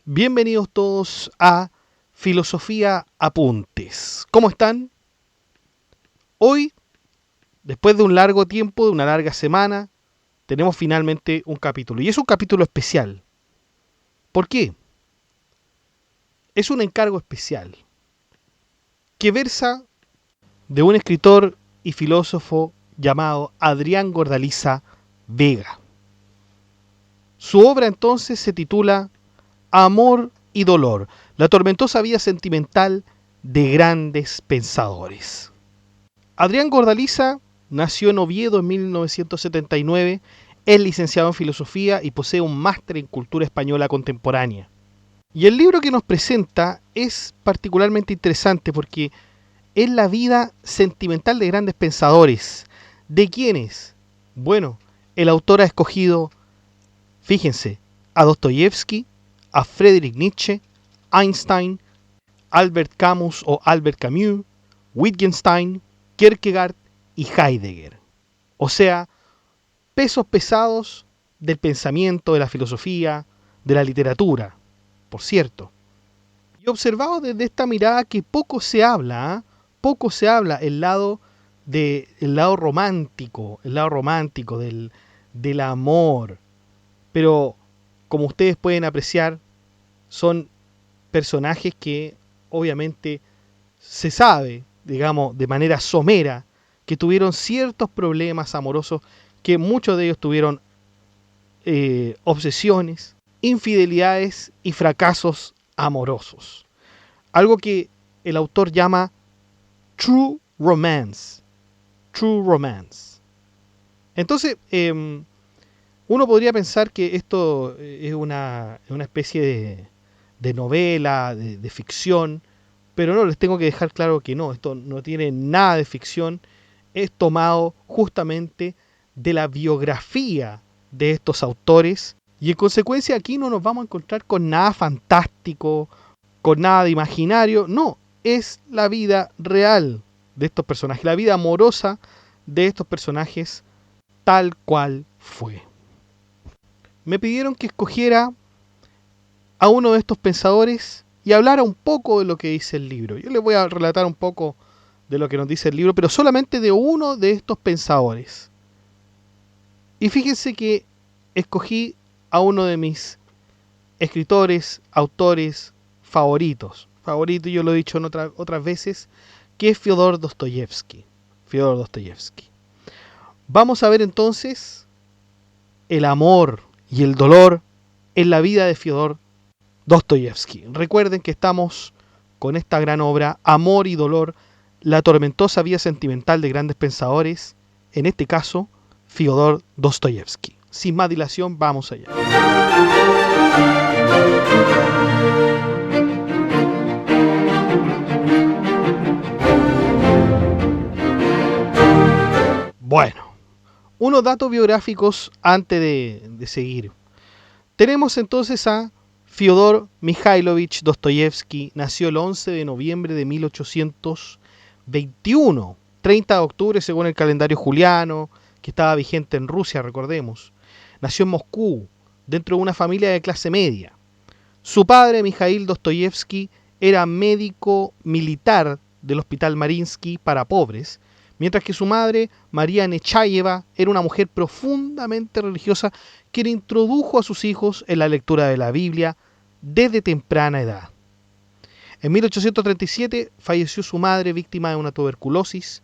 Bienvenidos todos a Filosofía Apuntes. ¿Cómo están? Hoy, después de un largo tiempo, de una larga semana, tenemos finalmente un capítulo. Y es un capítulo especial. ¿Por qué? Es un encargo especial que versa de un escritor y filósofo llamado Adrián Gordaliza Vega. Su obra entonces se titula Amor y dolor, la tormentosa vida sentimental de grandes pensadores. Adrián Gordaliza nació en Oviedo en 1979, es licenciado en filosofía y posee un máster en cultura española contemporánea. Y el libro que nos presenta es particularmente interesante porque es la vida sentimental de grandes pensadores. ¿De quiénes? Bueno, el autor ha escogido, fíjense, a Dostoyevsky, a Friedrich Nietzsche, Einstein, Albert Camus o Albert Camus, Wittgenstein, Kierkegaard y Heidegger. O sea, pesos pesados del pensamiento, de la filosofía, de la literatura, por cierto. Y observado desde esta mirada que poco se habla el lado romántico, del amor. Pero como ustedes pueden apreciar, son personajes que obviamente se sabe, digamos, de manera somera, que tuvieron ciertos problemas amorosos, que muchos de ellos tuvieron obsesiones, infidelidades y fracasos amorosos. Algo que el autor llama true romance. True romance. Entonces, uno podría pensar que esto es una especie de novela, de ficción, pero no, les tengo que dejar claro que no, esto no tiene nada de ficción, es tomado justamente de la biografía de estos autores, y en consecuencia aquí no nos vamos a encontrar con nada fantástico, con nada de imaginario, no, es la vida real de estos personajes, la vida amorosa de estos personajes tal cual fue. Me pidieron que escogiera a uno de estos pensadores y hablara un poco de lo que dice el libro. Yo les voy a relatar un poco de lo que nos dice el libro, pero solamente de uno de estos pensadores. Y fíjense que escogí a uno de mis escritores, autores favoritos. Favorito, yo lo he dicho en otras veces, que es Fyodor Dostoyevsky. Fyodor Dostoyevsky. Vamos a ver entonces el amor y el dolor en la vida de Fyodor Dostoyevsky. Recuerden que estamos con esta gran obra, Amor y dolor, la tormentosa vida sentimental de grandes pensadores, en este caso, Fyodor Dostoyevsky. Sin más dilación, vamos allá. Bueno, unos datos biográficos antes de seguir. Tenemos entonces a Fyodor Mikhailovich Dostoyevsky. Nació el 11 de noviembre de 1821, 30 de octubre según el calendario juliano, que estaba vigente en Rusia, recordemos. Nació en Moscú, dentro de una familia de clase media. Su padre, Mikhail Dostoyevsky, era médico militar del Hospital Mariinsky para pobres, mientras que su madre, María Nechayeva, era una mujer profundamente religiosa quien introdujo a sus hijos en la lectura de la Biblia desde temprana edad. En 1837 falleció su madre víctima de una tuberculosis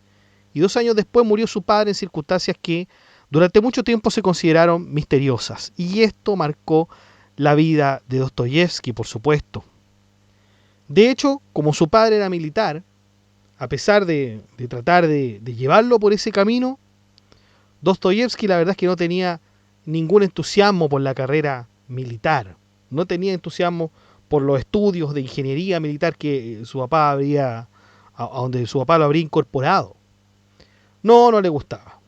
y 2 años después murió su padre en circunstancias que durante mucho tiempo se consideraron misteriosas, y esto marcó la vida de Dostoyevsky, por supuesto. De hecho, como su padre era militar, a pesar de tratar de llevarlo por ese camino, Dostoyevsky la verdad es que no tenía ningún entusiasmo por la carrera militar. No tenía entusiasmo por los estudios de ingeniería militar que su papá a donde su papá lo habría incorporado. No le gustaba.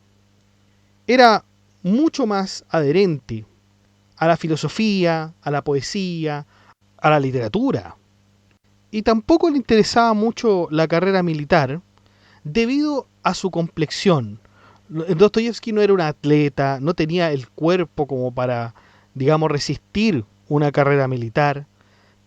Era mucho más adherente a la filosofía, a la poesía, a la literatura. y tampoco le interesaba mucho la carrera militar debido a su complexión. Dostoyevsky no era un atleta, no tenía el cuerpo como para, digamos, resistir una carrera militar,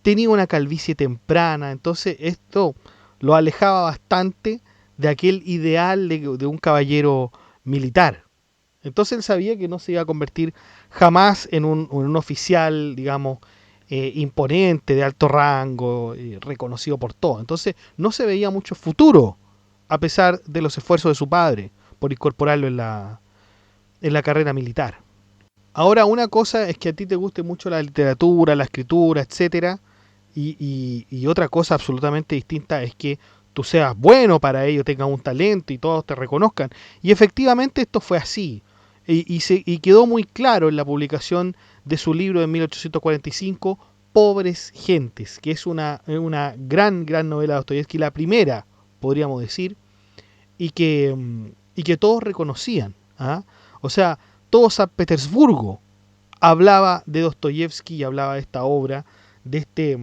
tenía una calvicie temprana, entonces esto lo alejaba bastante de aquel ideal de un caballero militar. Entonces él sabía que no se iba a convertir jamás en un oficial, digamos, imponente, de alto rango, reconocido por todo. Entonces no se veía mucho futuro, a pesar de los esfuerzos de su padre por incorporarlo en la carrera militar. Ahora, una cosa es que a ti te guste mucho la literatura, la escritura, etcétera, y otra cosa absolutamente distinta es que tú seas bueno para ello, tengas un talento y todos te reconozcan. Y efectivamente esto fue así. Y quedó muy claro en la publicación de su libro de 1845, Pobres Gentes, que es una gran novela de Dostoyevsky, la primera, podríamos decir, y que todos reconocían. ¿Ah? O sea, todo San Petersburgo hablaba de Dostoyevsky y hablaba de esta obra, de este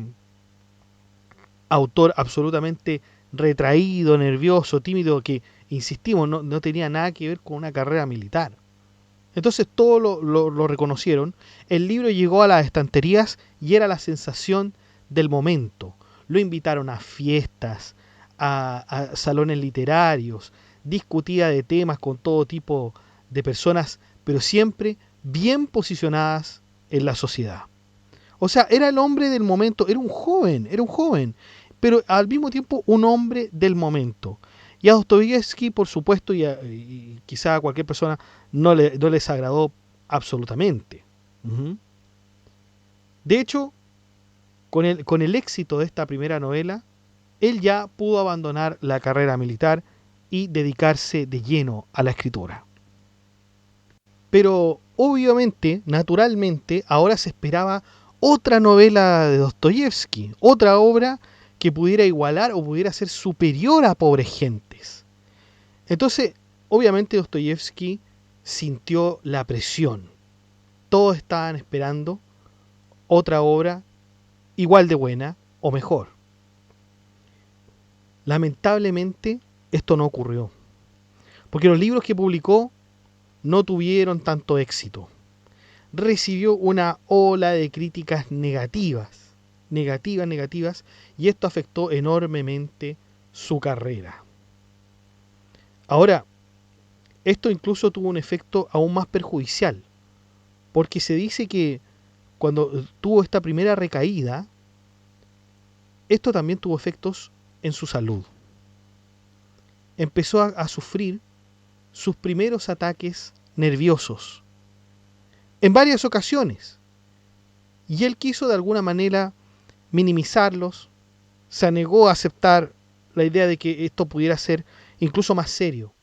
autor absolutamente retraído, nervioso, tímido, que, insistimos, no tenía nada que ver con una carrera militar. Entonces todos lo reconocieron. El libro llegó a las estanterías y era la sensación del momento. Lo invitaron a fiestas, a salones literarios, discutía de temas con todo tipo de personas, pero siempre bien posicionadas en la sociedad. O sea, era el hombre del momento, era un joven, pero al mismo tiempo un hombre del momento. Y a Dostoyevsky, por supuesto, y quizá a cualquier persona no les agradó absolutamente. Uh-huh. De hecho, con el éxito de esta primera novela, él ya pudo abandonar la carrera militar y dedicarse de lleno a la escritura. Pero obviamente, naturalmente, ahora se esperaba otra novela de Dostoyevsky, otra obra que pudiera igualar o pudiera ser superior a Pobres Gentes. Entonces, obviamente Dostoyevsky sintió la presión. Todos estaban esperando otra obra igual de buena o mejor. Lamentablemente, esto no ocurrió, porque los libros que publicó no tuvieron tanto éxito. Recibió una ola de críticas negativas, y esto afectó enormemente su carrera. Ahora, esto incluso tuvo un efecto aún más perjudicial, porque se dice que cuando tuvo esta primera recaída, esto también tuvo efectos en su salud. Empezó a sufrir sus primeros ataques nerviosos en varias ocasiones, y él quiso de alguna manera minimizarlos, se negó a aceptar la idea de que esto pudiera ser incluso más serio.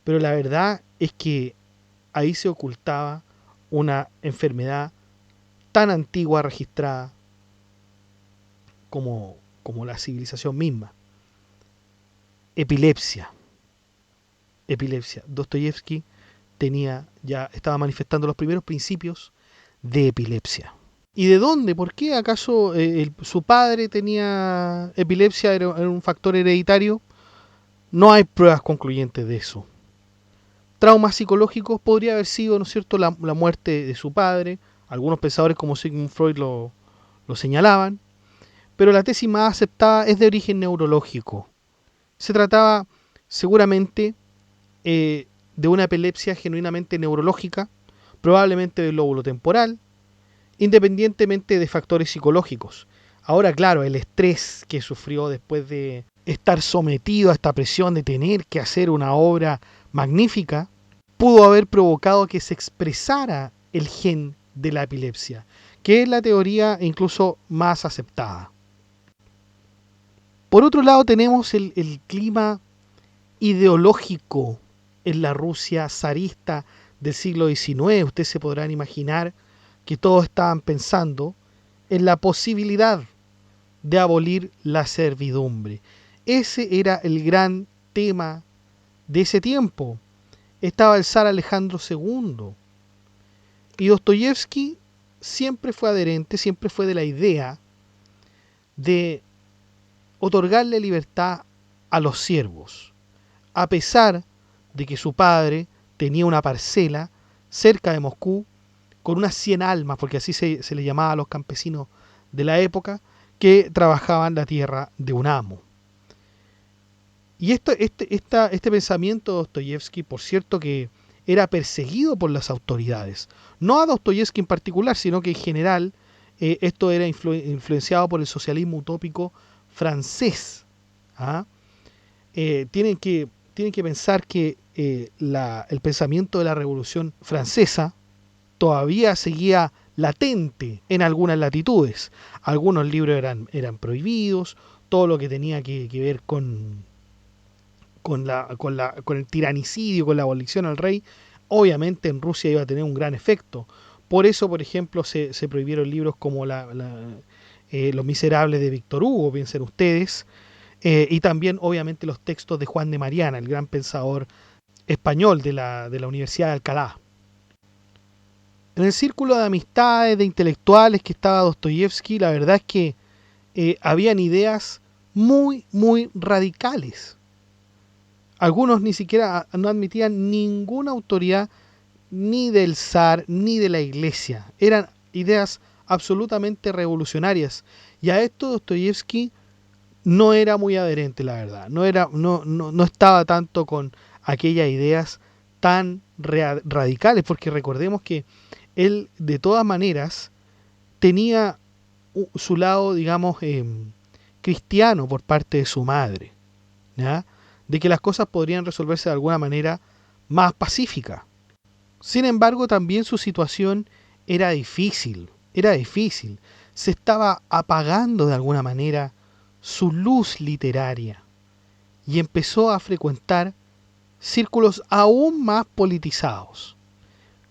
Pero la verdad es que ahí se ocultaba una enfermedad tan antigua registrada como la civilización misma. Epilepsia. Dostoyevsky estaba manifestando los primeros principios de epilepsia. ¿Y de dónde? ¿Por qué? ¿Acaso su padre tenía epilepsia? ¿Era un factor hereditario? No hay pruebas concluyentes de eso. Traumas psicológicos podría haber sido, ¿no es cierto?, la muerte de su padre. Algunos pensadores como Sigmund Freud lo señalaban. Pero la tesis más aceptada es de origen neurológico. Se trataba seguramente de una epilepsia genuinamente neurológica, probablemente del lóbulo temporal, independientemente de factores psicológicos. Ahora, claro, el estrés que sufrió después de estar sometido a esta presión de tener que hacer una obra magnífica, pudo haber provocado que se expresara el gen de la epilepsia, que es la teoría incluso más aceptada. Por otro lado, tenemos el clima ideológico en la Rusia zarista del siglo XIX. Ustedes se podrán imaginar que todos estaban pensando en la posibilidad de abolir la servidumbre. Ese era el gran tema de ese tiempo. Estaba el zar Alejandro II. Y Dostoyevsky siempre fue adherente, siempre fue de la idea de otorgarle libertad a los siervos, a pesar de que su padre tenía una parcela cerca de Moscú con unas 100 almas, porque así se le llamaba a los campesinos de la época, que trabajaban la tierra de un amo. Y este pensamiento de Dostoyevski, por cierto, que era perseguido por las autoridades. No a Dostoyevski en particular, sino que en general esto era influenciado por el socialismo utópico francés. ¿Ah? Tienen que pensar que el pensamiento de la Revolución Francesa todavía seguía latente en algunas latitudes. Algunos libros eran prohibidos, todo lo que tenía que ver con el tiranicidio, con la abolición al rey, obviamente en Rusia iba a tener un gran efecto. Por eso, por ejemplo, se prohibieron libros como Los Miserables de Víctor Hugo, piensen ustedes, y también obviamente los textos de Juan de Mariana, el gran pensador español de la Universidad de Alcalá. En el círculo de amistades, de intelectuales que estaba Dostoyevski, la verdad es que habían ideas muy, muy radicales. Algunos ni siquiera no admitían ninguna autoridad ni del zar ni de la iglesia. Eran ideas absolutamente revolucionarias. Y a esto Dostoyevski no era muy adherente, la verdad. No estaba tanto con aquellas ideas tan radicales, porque recordemos que él de todas maneras tenía su lado, digamos, cristiano por parte de su madre, ¿ya? De que las cosas podrían resolverse de alguna manera más pacífica. Sin embargo, también su situación era difícil. Se estaba apagando de alguna manera su luz literaria y empezó a frecuentar círculos aún más politizados,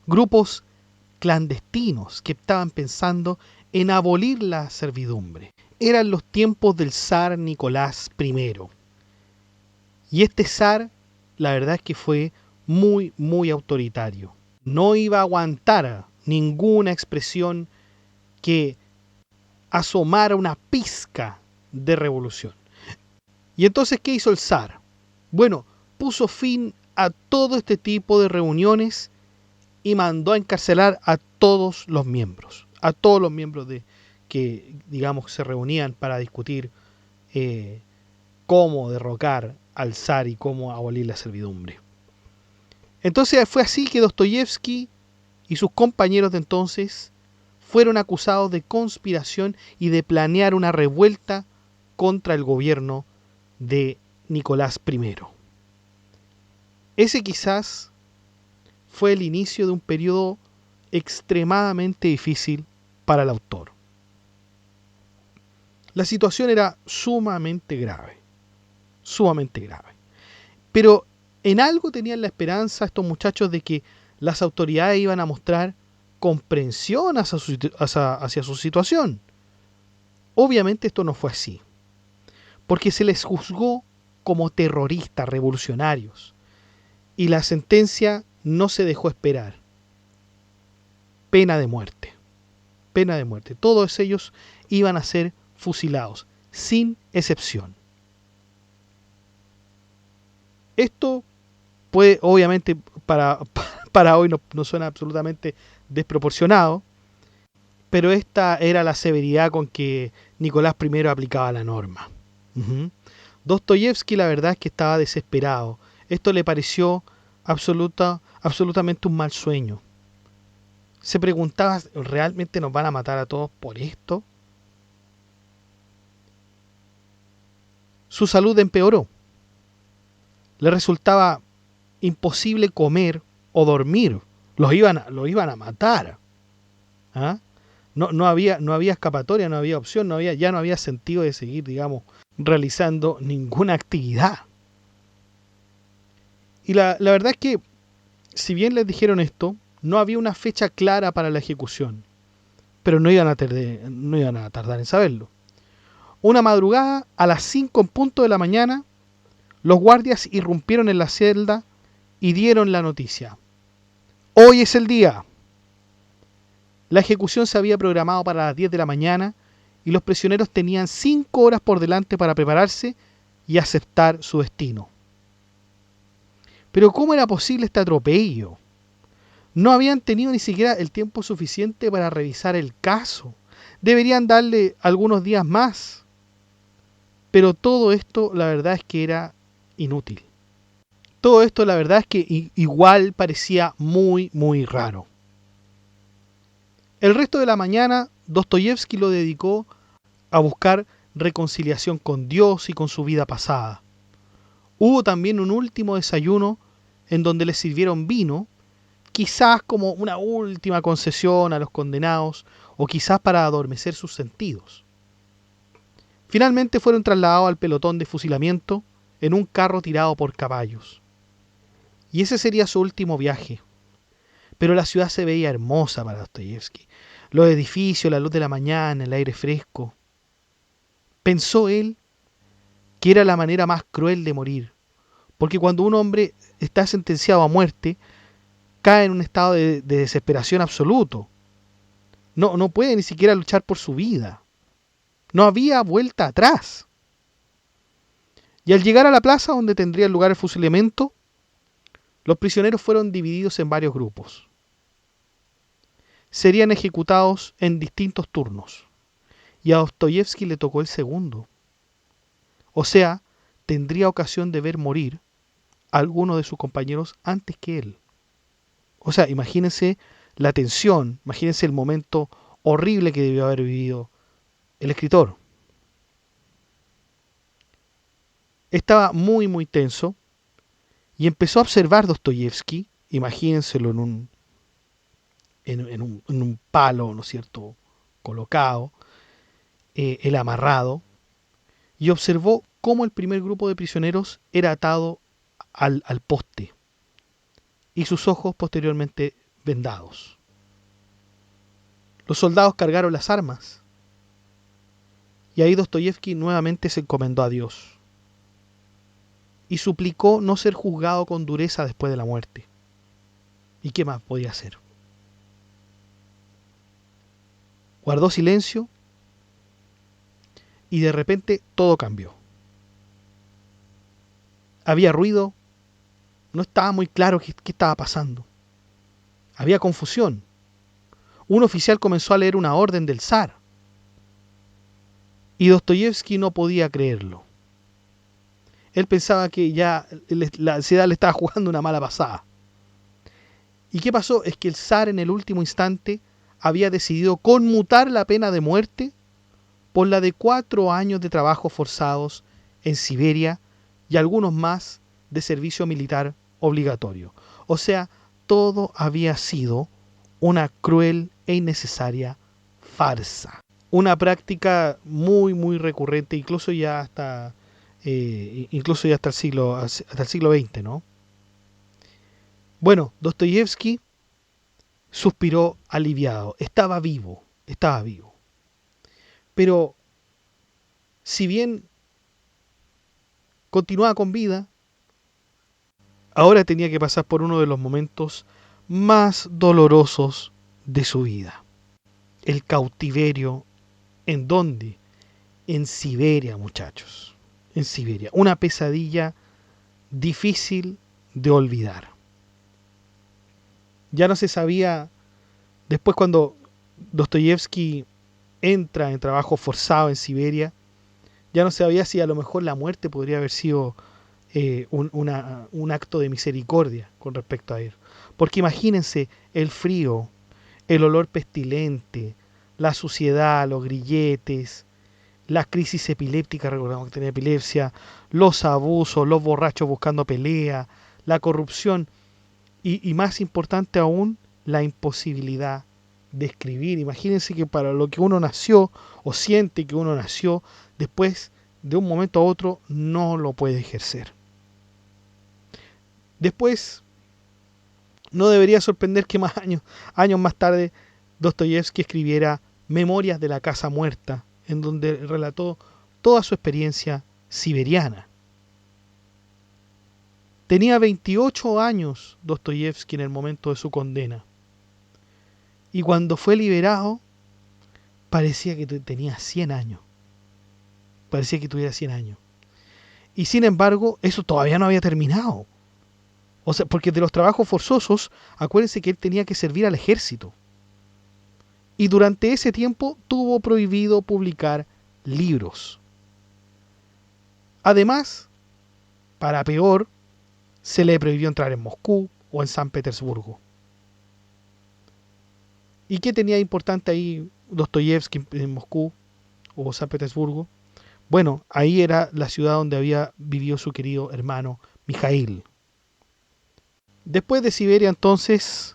grupos clandestinos que estaban pensando en abolir la servidumbre. Eran los tiempos del zar Nicolás I. Y este zar, la verdad es que fue muy, muy autoritario. No iba a aguantar ninguna expresión que asomara una pizca de revolución. Y entonces, ¿qué hizo el zar? Bueno, puso fin a todo este tipo de reuniones y mandó a encarcelar a todos los miembros de que, digamos, se reunían para discutir cómo derrocar al zar y cómo abolir la servidumbre. Entonces fue así que Dostoyevski y sus compañeros de entonces fueron acusados de conspiración y de planear una revuelta contra el gobierno de Nicolás I. Ese quizás fue el inicio de un periodo extremadamente difícil para el autor. La situación era sumamente grave. Pero en algo tenían la esperanza estos muchachos de que las autoridades iban a mostrar comprensión hacia su situación. Obviamente esto no fue así, porque se les juzgó como terroristas revolucionarios y la sentencia no se dejó esperar. Pena de muerte. Todos ellos iban a ser fusilados, sin excepción. Esto puede, obviamente, para hoy no suena absolutamente desproporcionado, pero esta era la severidad con que Nicolás I aplicaba la norma. Dostoyevski, la verdad es que estaba desesperado. Esto le pareció absolutamente un mal sueño. Se preguntaba, ¿realmente nos van a matar a todos por esto? Su salud empeoró. Le resultaba imposible comer o dormir. Lo iban a matar. ¿Ah? No había escapatoria, no había opción, ya no había sentido de seguir, digamos, realizando ninguna actividad. Y la verdad es que, si bien les dijeron esto, no había una fecha clara para la ejecución, pero no iban a tardar en saberlo. Una madrugada, a las 5 en punto de la mañana, los guardias irrumpieron en la celda y dieron la noticia. Hoy es el día. La ejecución se había programado para las 10 de la mañana y los prisioneros tenían 5 horas por delante para prepararse y aceptar su destino. Pero ¿cómo era posible este atropello? No habían tenido ni siquiera el tiempo suficiente para revisar el caso. Deberían darle algunos días más. Pero todo esto, la verdad es que era inútil. Todo esto, la verdad es que igual parecía muy, muy raro. El resto de la mañana, Dostoyevski lo dedicó a buscar reconciliación con Dios y con su vida pasada. Hubo también un último desayuno en donde les sirvieron vino, quizás como una última concesión a los condenados o quizás para adormecer sus sentidos. Finalmente fueron trasladados al pelotón de fusilamiento en un carro tirado por caballos. Y ese sería su último viaje. Pero la ciudad se veía hermosa para Dostoyevski. Los edificios, la luz de la mañana, el aire fresco. Pensó él que era la manera más cruel de morir. Porque cuando un hombre está sentenciado a muerte, cae en un estado de desesperación absoluto. No puede ni siquiera luchar por su vida. No había vuelta atrás. Y al llegar a la plaza donde tendría lugar el fusilamiento, los prisioneros fueron divididos en varios grupos. Serían ejecutados en distintos turnos. Y a Dostoyevski le tocó el segundo. O sea, tendría ocasión de ver morir a alguno de sus compañeros antes que él. O sea, imagínense la tensión, imagínense el momento horrible que debió haber vivido el escritor. Estaba muy, muy tenso y empezó a observar Dostoyevski, imagínenselo en un palo, ¿no es cierto?, colocado, el amarrado, y observó cómo el primer grupo de prisioneros era atado al poste y sus ojos posteriormente vendados. Los soldados cargaron las armas y ahí Dostoyevski nuevamente se encomendó a Dios y suplicó no ser juzgado con dureza después de la muerte. ¿Y qué más podía hacer? Guardó silencio y de repente todo cambió. Había ruido, no estaba muy claro qué estaba pasando. Había confusión. Un oficial comenzó a leer una orden del zar y Dostoyevski no podía creerlo. Él pensaba que ya la ansiedad le estaba jugando una mala pasada. ¿Y qué pasó? Es que el zar en el último instante había decidido conmutar la pena de muerte por la de 4 años de trabajos forzados en Siberia y algunos más de servicio militar obligatorio. O sea, todo había sido una cruel e innecesaria farsa. Una práctica muy, muy recurrente, incluso ya hasta el siglo XX, ¿no? Bueno, Dostoyevski suspiró aliviado. Estaba vivo. Pero, si bien continuaba con vida, ahora tenía que pasar por uno de los momentos más dolorosos de su vida. El cautiverio. ¿En dónde? En Siberia, muchachos. En Siberia. Una pesadilla difícil de olvidar. Ya no se sabía, después cuando Dostoyevski entra en trabajo forzado en Siberia, ya no se sabía si a lo mejor la muerte podría haber sido un acto de misericordia con respecto a él. Porque imagínense el frío, el olor pestilente, la suciedad, los grilletes, la crisis epiléptica, recordamos que tenía epilepsia, los abusos, los borrachos buscando pelea, la corrupción y más importante aún, la imposibilidad de escribir. Imagínense que para lo que uno nació o siente que uno nació, después de un momento a otro no lo puede ejercer. Después, no debería sorprender que años más tarde Dostoyevski escribiera Memorias de la Casa Muerta, en donde relató toda su experiencia siberiana. Tenía 28 años Dostoyevski en el momento de su condena. Y cuando fue liberado, parecía que tenía 100 años. Parecía que tuviera 100 años. Y sin embargo, eso todavía no había terminado. O sea, porque de los trabajos forzosos, acuérdense que él tenía que servir al ejército. Y durante ese tiempo tuvo prohibido publicar libros. Además, para peor, se le prohibió entrar en Moscú o en San Petersburgo. ¿Y qué tenía importante ahí Dostoyevsky en Moscú o San Petersburgo? Bueno, ahí era la ciudad donde había vivido su querido hermano Mijail. Después de Siberia, entonces,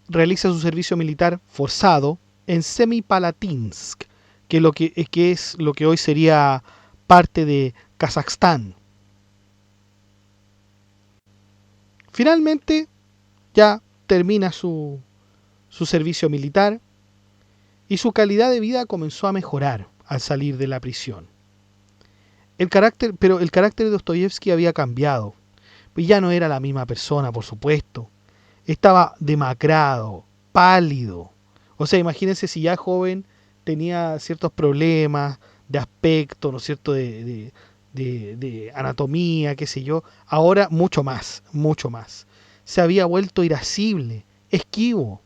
realiza su servicio militar forzado en Semipalatinsk, que es lo que hoy sería parte de Kazajstán. Finalmente, ya termina su servicio militar y su calidad de vida comenzó a mejorar al salir de la prisión. Pero el carácter de Dostoyevsky había cambiado. Ya no era la misma persona, por supuesto. Estaba demacrado, pálido. O sea, imagínense si ya joven tenía ciertos problemas de aspecto, ¿no es cierto?, de anatomía, qué sé yo. Ahora mucho más, mucho más. Se había vuelto irascible, esquivo.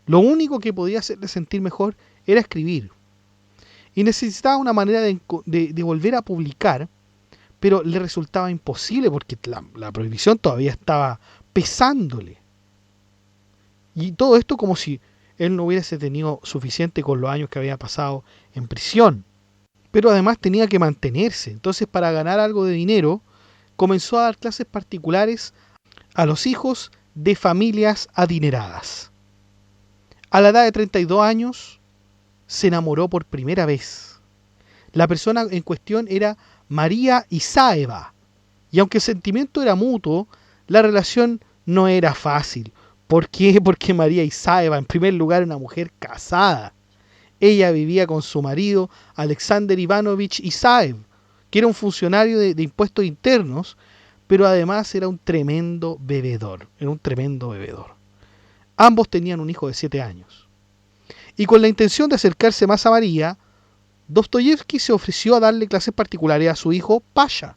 Lo único que podía hacerle sentir mejor era escribir. Y necesitaba una manera de volver a publicar, pero le resultaba imposible porque la prohibición todavía estaba pesándole. Y todo esto como si él no hubiese tenido suficiente con los años que había pasado en prisión. Pero además tenía que mantenerse. Entonces, para ganar algo de dinero, comenzó a dar clases particulares a los hijos de familias adineradas. A la edad de 32 años, se enamoró por primera vez. La persona en cuestión era María Isaeva. Y aunque el sentimiento era mutuo, la relación no era fácil. ¿Por qué? Porque María Isaeva, en primer lugar, era una mujer casada. Ella vivía con su marido, Alexander Ivanovich Isaev, que era un funcionario de impuestos internos, pero además era un tremendo bebedor. Ambos tenían un hijo de 7 años. Y con la intención de acercarse más a María, Dostoyevsky se ofreció a darle clases particulares a su hijo Pasha.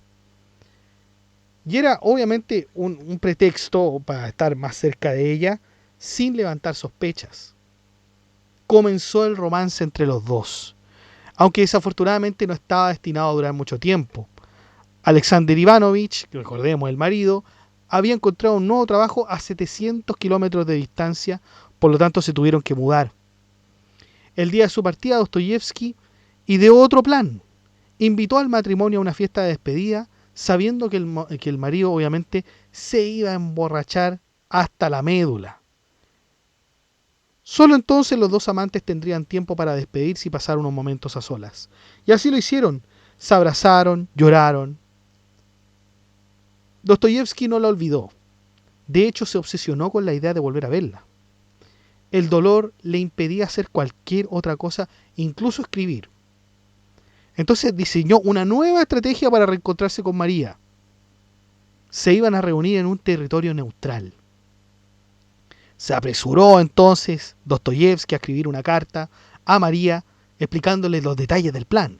Y era obviamente un pretexto para estar más cerca de ella, sin levantar sospechas. Comenzó el romance entre los dos, aunque desafortunadamente no estaba destinado a durar mucho tiempo. Alexander Ivanovich, que recordemos el marido, había encontrado un nuevo trabajo a 700 kilómetros de distancia, por lo tanto se tuvieron que mudar. El día de su partida, Dostoyevsky ideó otro plan. Invitó al matrimonio a una fiesta de despedida, sabiendo que el marido obviamente se iba a emborrachar hasta la médula. Solo entonces los dos amantes tendrían tiempo para despedirse y pasar unos momentos a solas. Y así lo hicieron. Se abrazaron, lloraron. Dostoyevsky no la olvidó. De hecho, se obsesionó con la idea de volver a verla. El dolor le impedía hacer cualquier otra cosa, incluso escribir. Entonces diseñó una nueva estrategia para reencontrarse con María. Se iban a reunir en un territorio neutral. Se apresuró entonces Dostoyevsky a escribir una carta a María explicándole los detalles del plan.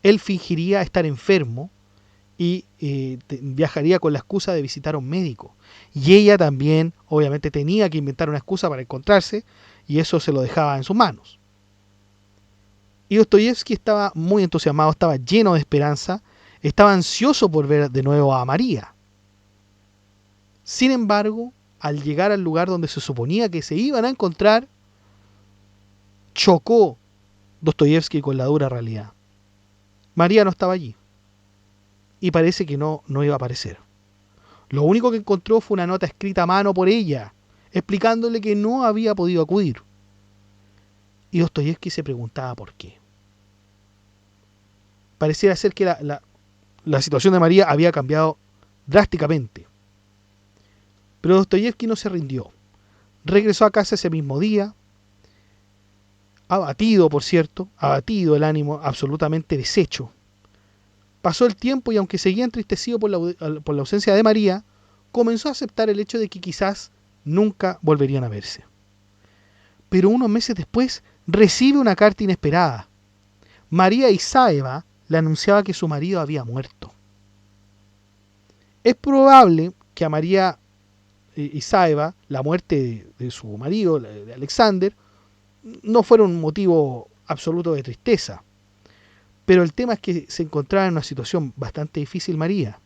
Él fingiría estar enfermo y viajaría con la excusa de visitar a un médico. Y ella también, obviamente, tenía que inventar una excusa para encontrarse y eso se lo dejaba en sus manos. Y Dostoyevsky estaba muy entusiasmado, estaba lleno de esperanza, estaba ansioso por ver de nuevo a María. Sin embargo, al llegar al lugar donde se suponía que se iban a encontrar, chocó Dostoyevsky con la dura realidad. María no estaba allí. Y parece que no iba a aparecer. Lo único que encontró fue una nota escrita a mano por ella, explicándole que no había podido acudir. Y Dostoyevsky se preguntaba por qué. Pareciera ser que la situación de María había cambiado drásticamente. Pero Dostoyevsky no se rindió. Regresó a casa ese mismo día, abatido, por cierto, abatido, el ánimo absolutamente deshecho. Pasó el tiempo y aunque seguía entristecido por la ausencia de María, comenzó a aceptar el hecho de que quizás nunca volverían a verse. Pero unos meses después recibe una carta inesperada. María Isaeva le anunciaba que su marido había muerto. Es probable que a María Isaeva, la muerte de su marido, de Alexander, no fuera un motivo absoluto de tristeza. Pero el tema es que se encontraba en una situación bastante difícil María,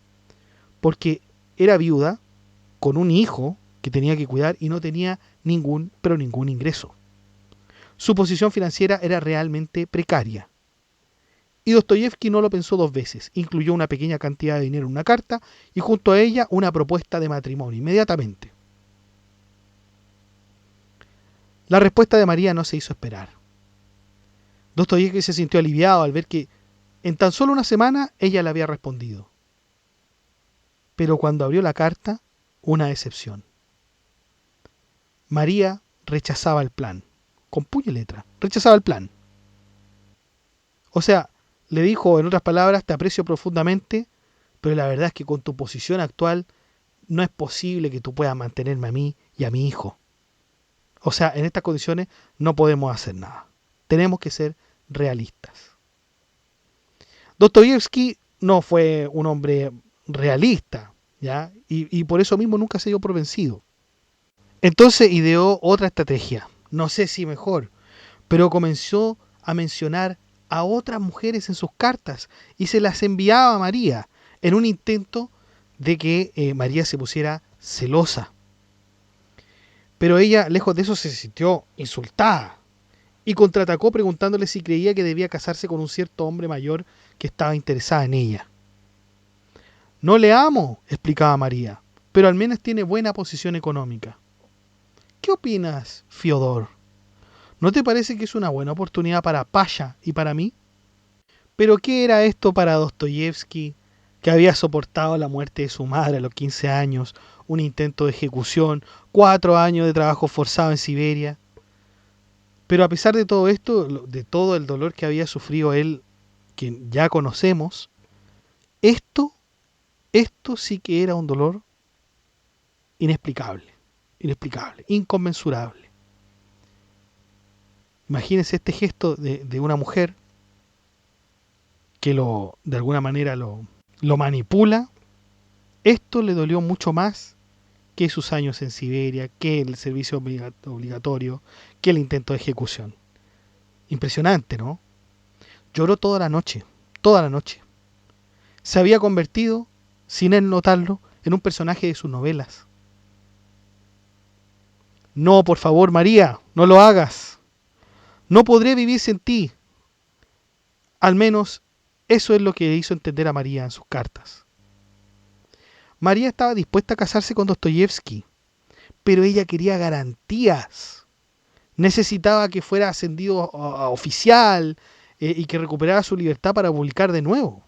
porque era viuda, con un hijo que tenía que cuidar y no tenía ningún ingreso. Su posición financiera era realmente precaria. Y Dostoyevski no lo pensó dos veces. Incluyó una pequeña cantidad de dinero en una carta y junto a ella una propuesta de matrimonio, inmediatamente. La respuesta de María no se hizo esperar. Dostoyevski se sintió aliviado al ver que en tan solo una semana ella le había respondido. Pero cuando abrió la carta, una decepción. María rechazaba el plan, con puño y letra, rechazaba el plan. O sea, le dijo, en otras palabras, te aprecio profundamente, pero la verdad es que con tu posición actual no es posible que tú puedas mantenerme a mí y a mi hijo. O sea, en estas condiciones no podemos hacer nada. Tenemos que ser realistas. Dostoyevski no fue un hombre realista, ¿ya? Y por eso mismo nunca se dio por vencido. Entonces ideó otra estrategia, no sé si mejor, pero comenzó a mencionar a otras mujeres en sus cartas y se las enviaba a María en un intento de que María se pusiera celosa. Pero ella, lejos de eso, se sintió insultada y contraatacó preguntándole si creía que debía casarse con un cierto hombre mayor que estaba interesado en ella. No le amo, explicaba María, pero al menos tiene buena posición económica. ¿Qué opinas, Fiodor? ¿No te parece que es una buena oportunidad para Pasha y para mí? ¿Pero qué era esto para Dostoyevski, que había soportado la muerte de su madre a los 15 años, un intento de ejecución, 4 años de trabajo forzado en Siberia? Pero a pesar de todo esto, de todo el dolor que había sufrido él, que ya conocemos, esto sí que era un dolor inexplicable, inconmensurable. Imagínense este gesto de una mujer que de alguna manera lo manipula. Esto le dolió mucho más que sus años en Siberia, que el servicio obligatorio, que el intento de ejecución. Impresionante, ¿no? Lloró toda la noche, toda la noche. Se había convertido, sin él notarlo, en un personaje de sus novelas. No, por favor, María, no lo hagas. No podré vivir sin ti. Al menos eso es lo que hizo entender a María en sus cartas. María estaba dispuesta a casarse con Dostoyevski, pero ella quería garantías. Necesitaba que fuera ascendido a oficial y que recuperara su libertad para publicar de nuevo.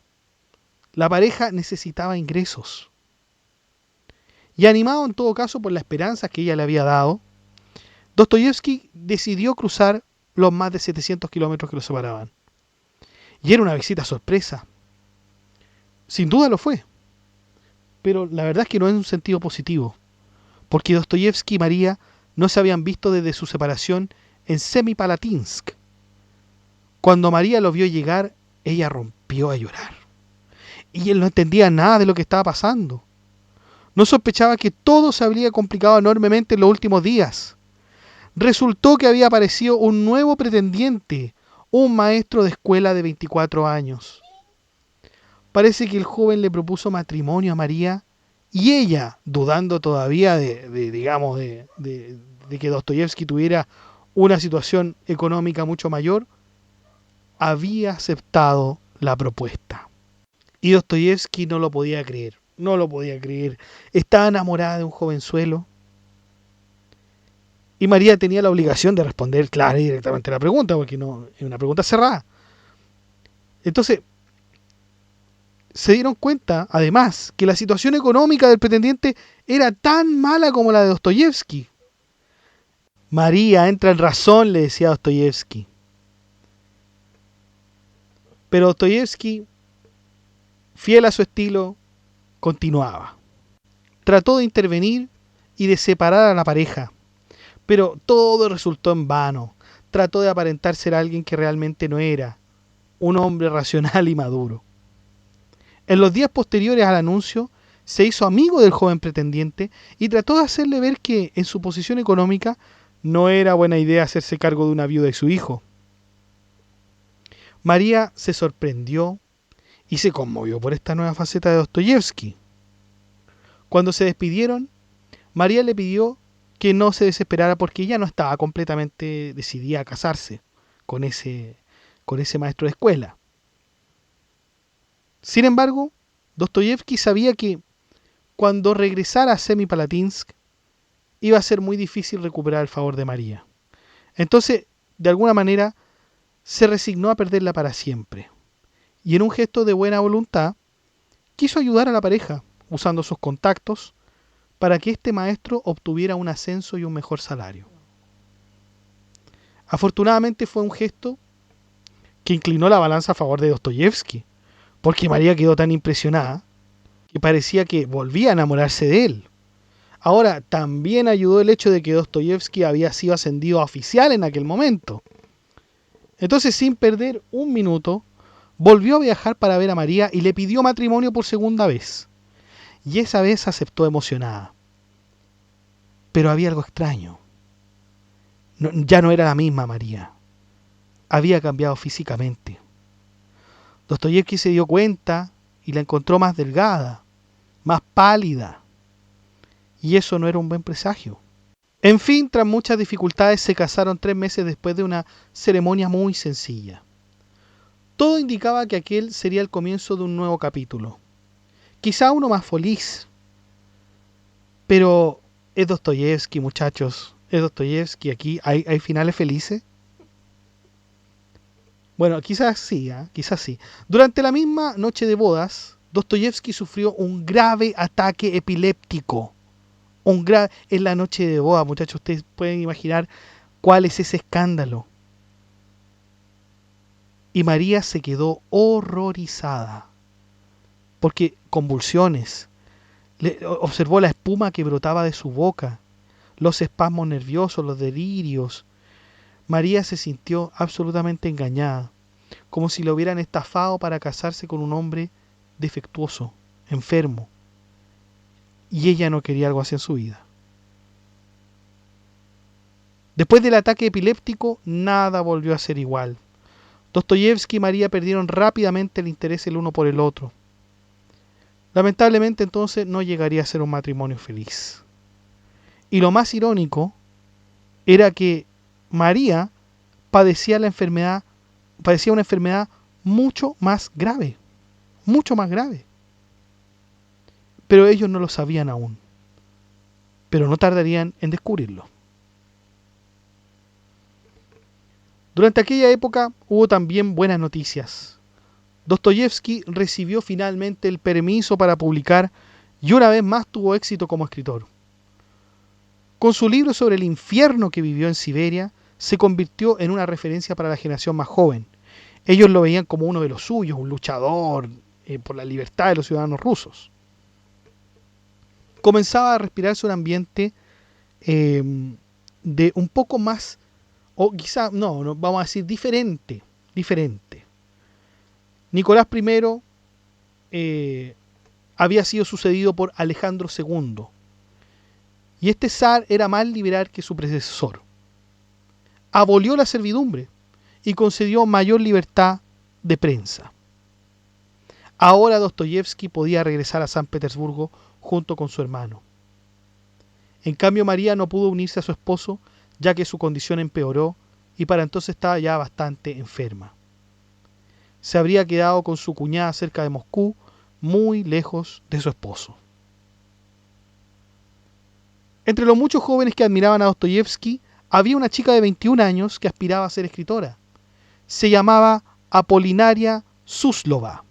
La pareja necesitaba ingresos. Y animado en todo caso por la esperanza que ella le había dado, Dostoyevski decidió cruzar los más de 700 kilómetros que los separaban. Y era una visita sorpresa. Sin duda lo fue. Pero la verdad es que no en un sentido positivo. Porque Dostoyevski y María no se habían visto desde su separación en Semipalatinsk. Cuando María lo vio llegar, ella rompió a llorar. Y él no entendía nada de lo que estaba pasando. No sospechaba que todo se habría complicado enormemente en los últimos días. Resultó que había aparecido un nuevo pretendiente, un maestro de escuela de 24 años. Parece que el joven le propuso matrimonio a María y ella, dudando todavía de que Dostoyevski tuviera una situación económica mucho mayor, había aceptado la propuesta. Y Dostoyevski no lo podía creer, no lo podía creer. Estaba enamorada de un jovenzuelo. Y María tenía la obligación de responder clara y directamente a la pregunta, porque no es una pregunta cerrada. Entonces, se dieron cuenta, además, que la situación económica del pretendiente era tan mala como la de Dostoyevski. María, entra en razón, le decía Dostoyevski. Pero Dostoyevski, fiel a su estilo, continuaba. Trató de intervenir y de separar a la pareja, pero todo resultó en vano. trató de aparentar ser alguien que realmente no era, un hombre racional y maduro. En los días posteriores al anuncio, se hizo amigo del joven pretendiente y trató de hacerle ver que, en su posición económica, no era buena idea hacerse cargo de una viuda y su hijo. María se sorprendió y se conmovió por esta nueva faceta de Dostoyevski. Cuando se despidieron, María le pidió que no se desesperara porque ella no estaba completamente decidida a casarse con ese maestro de escuela. Sin embargo, Dostoyevski sabía que cuando regresara a Semipalatinsk iba a ser muy difícil recuperar el favor de María. Entonces, de alguna manera, se resignó a perderla para siempre. Y en un gesto de buena voluntad, quiso ayudar a la pareja, usando sus contactos, para que este maestro obtuviera un ascenso y un mejor salario. Afortunadamente fue un gesto que inclinó la balanza a favor de Dostoyevski, porque María quedó tan impresionada que parecía que volvía a enamorarse de él. Ahora, también ayudó el hecho de que Dostoyevski había sido ascendido a oficial en aquel momento. Entonces, sin perder un minuto, volvió a viajar para ver a María y le pidió matrimonio por segunda vez. Y esa vez aceptó emocionada. Pero había algo extraño. Ya no era la misma María. Había cambiado físicamente. Dostoyevski se dio cuenta y la encontró más delgada, más pálida. Y eso no era un buen presagio. En fin, tras muchas dificultades, se casaron 3 meses después de una ceremonia muy sencilla. Todo indicaba que aquel sería el comienzo de un nuevo capítulo. Quizá uno más feliz. Pero es Dostoyevski, muchachos. Es Dostoyevski. Aquí hay finales felices. Bueno, quizás sí, quizás sí. Durante la misma noche de bodas, Dostoyevski sufrió un grave ataque epiléptico. En la noche de bodas, muchachos, ustedes pueden imaginar cuál es ese escándalo. Y María se quedó horrorizada, porque convulsiones, observó la espuma que brotaba de su boca, los espasmos nerviosos, los delirios. María se sintió absolutamente engañada, como si la hubieran estafado para casarse con un hombre defectuoso, enfermo. Y ella no quería algo así en su vida. Después del ataque epiléptico, nada volvió a ser igual. Dostoyevski y María perdieron rápidamente el interés el uno por el otro. Lamentablemente entonces no llegaría a ser un matrimonio feliz. Y lo más irónico era que María padecía una enfermedad mucho más grave. Pero ellos no lo sabían aún. Pero no tardarían en descubrirlo. Durante aquella época hubo también buenas noticias. Dostoyevski recibió finalmente el permiso para publicar y una vez más tuvo éxito como escritor. Con su libro sobre el infierno que vivió en Siberia, se convirtió en una referencia para la generación más joven. Ellos lo veían como uno de los suyos, un luchador por la libertad de los ciudadanos rusos. Comenzaba a respirarse un ambiente de un poco más, o quizá, no, vamos a decir diferente. Nicolás I había sido sucedido por Alejandro II. Y este zar era más liberal que su predecesor. Abolió la servidumbre y concedió mayor libertad de prensa. Ahora Dostoyevski podía regresar a San Petersburgo junto con su hermano. En cambio, María no pudo unirse a su esposo, ya que su condición empeoró y para entonces estaba ya bastante enferma. Se habría quedado con su cuñada cerca de Moscú, muy lejos de su esposo. Entre los muchos jóvenes que admiraban a Dostoyevski, había una chica de 21 años que aspiraba a ser escritora. Se llamaba Apolinaria Suslova,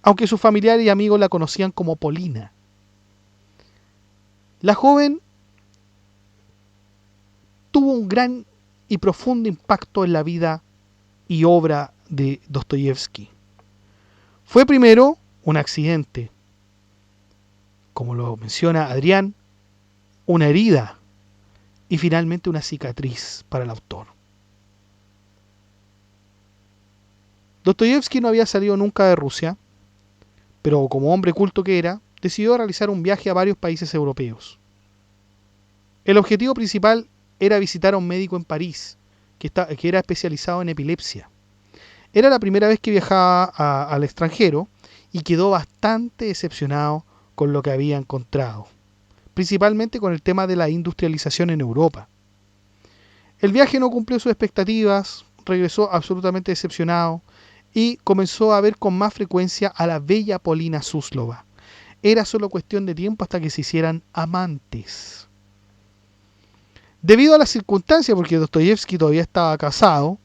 aunque sus familiares y amigos la conocían como Polina. La joven tuvo un gran y profundo impacto en la vida y obra de Dostoyevski. Fue primero un accidente, como lo menciona Adrián, una herida y finalmente una cicatriz para el autor. Dostoyevsky no había salido nunca de Rusia, pero como hombre culto que era, decidió realizar un viaje a varios países europeos. El objetivo principal era visitar a un médico en París, que era especializado en epilepsia. Era la primera vez que viajaba al extranjero y quedó bastante decepcionado con lo que había encontrado, principalmente con el tema de la industrialización en Europa. El viaje no cumplió sus expectativas, regresó absolutamente decepcionado y comenzó a ver con más frecuencia a la bella Polina Suslova. Era solo cuestión de tiempo hasta que se hicieran amantes. Debido a las circunstancias, porque Dostoyevsky todavía estaba casado,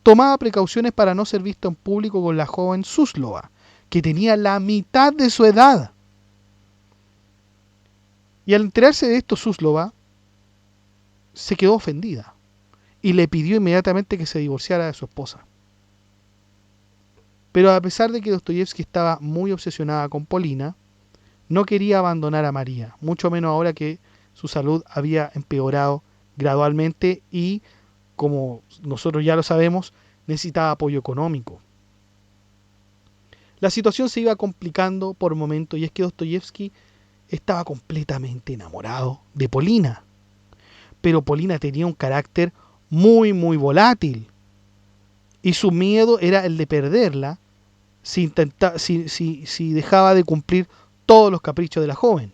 tomaba precauciones para no ser visto en público con la joven Suslova, que tenía la mitad de su edad. Y al enterarse de esto, Suslova se quedó ofendida y le pidió inmediatamente que se divorciara de su esposa. Pero a pesar de que Dostoyevsky estaba muy obsesionada con Polina, no quería abandonar a María, mucho menos ahora que su salud había empeorado gradualmente y, como nosotros ya lo sabemos, necesitaba apoyo económico. La situación se iba complicando por momentos y es que Dostoyevsky estaba completamente enamorado de Polina. Pero Polina tenía un carácter muy volátil y su miedo era el de perderla si dejaba de cumplir todos los caprichos de la joven.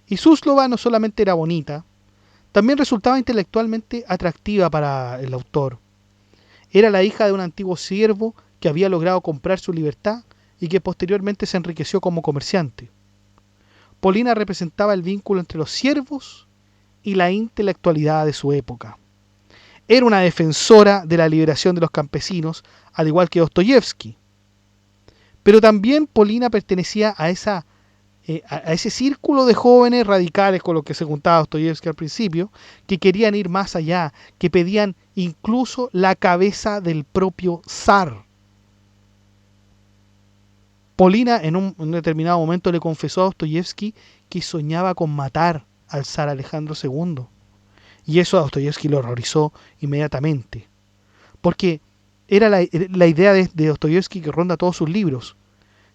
Y Suslova no solamente era bonita, también resultaba intelectualmente atractiva para el autor. Era la hija de un antiguo siervo que había logrado comprar su libertad y que posteriormente se enriqueció como comerciante. Polina representaba el vínculo entre los siervos y la intelectualidad de su época. Era una defensora de la liberación de los campesinos, al igual que Dostoyevsky. Pero también Polina pertenecía a ese círculo de jóvenes radicales con los que se juntaba Dostoyevsky al principio, que querían ir más allá, que pedían incluso la cabeza del propio zar. Polina en un determinado momento le confesó a Dostoyevsky que soñaba con matar al zar Alejandro II. Y eso a Dostoyevsky lo horrorizó inmediatamente. Porque era la idea de Dostoyevsky que ronda todos sus libros.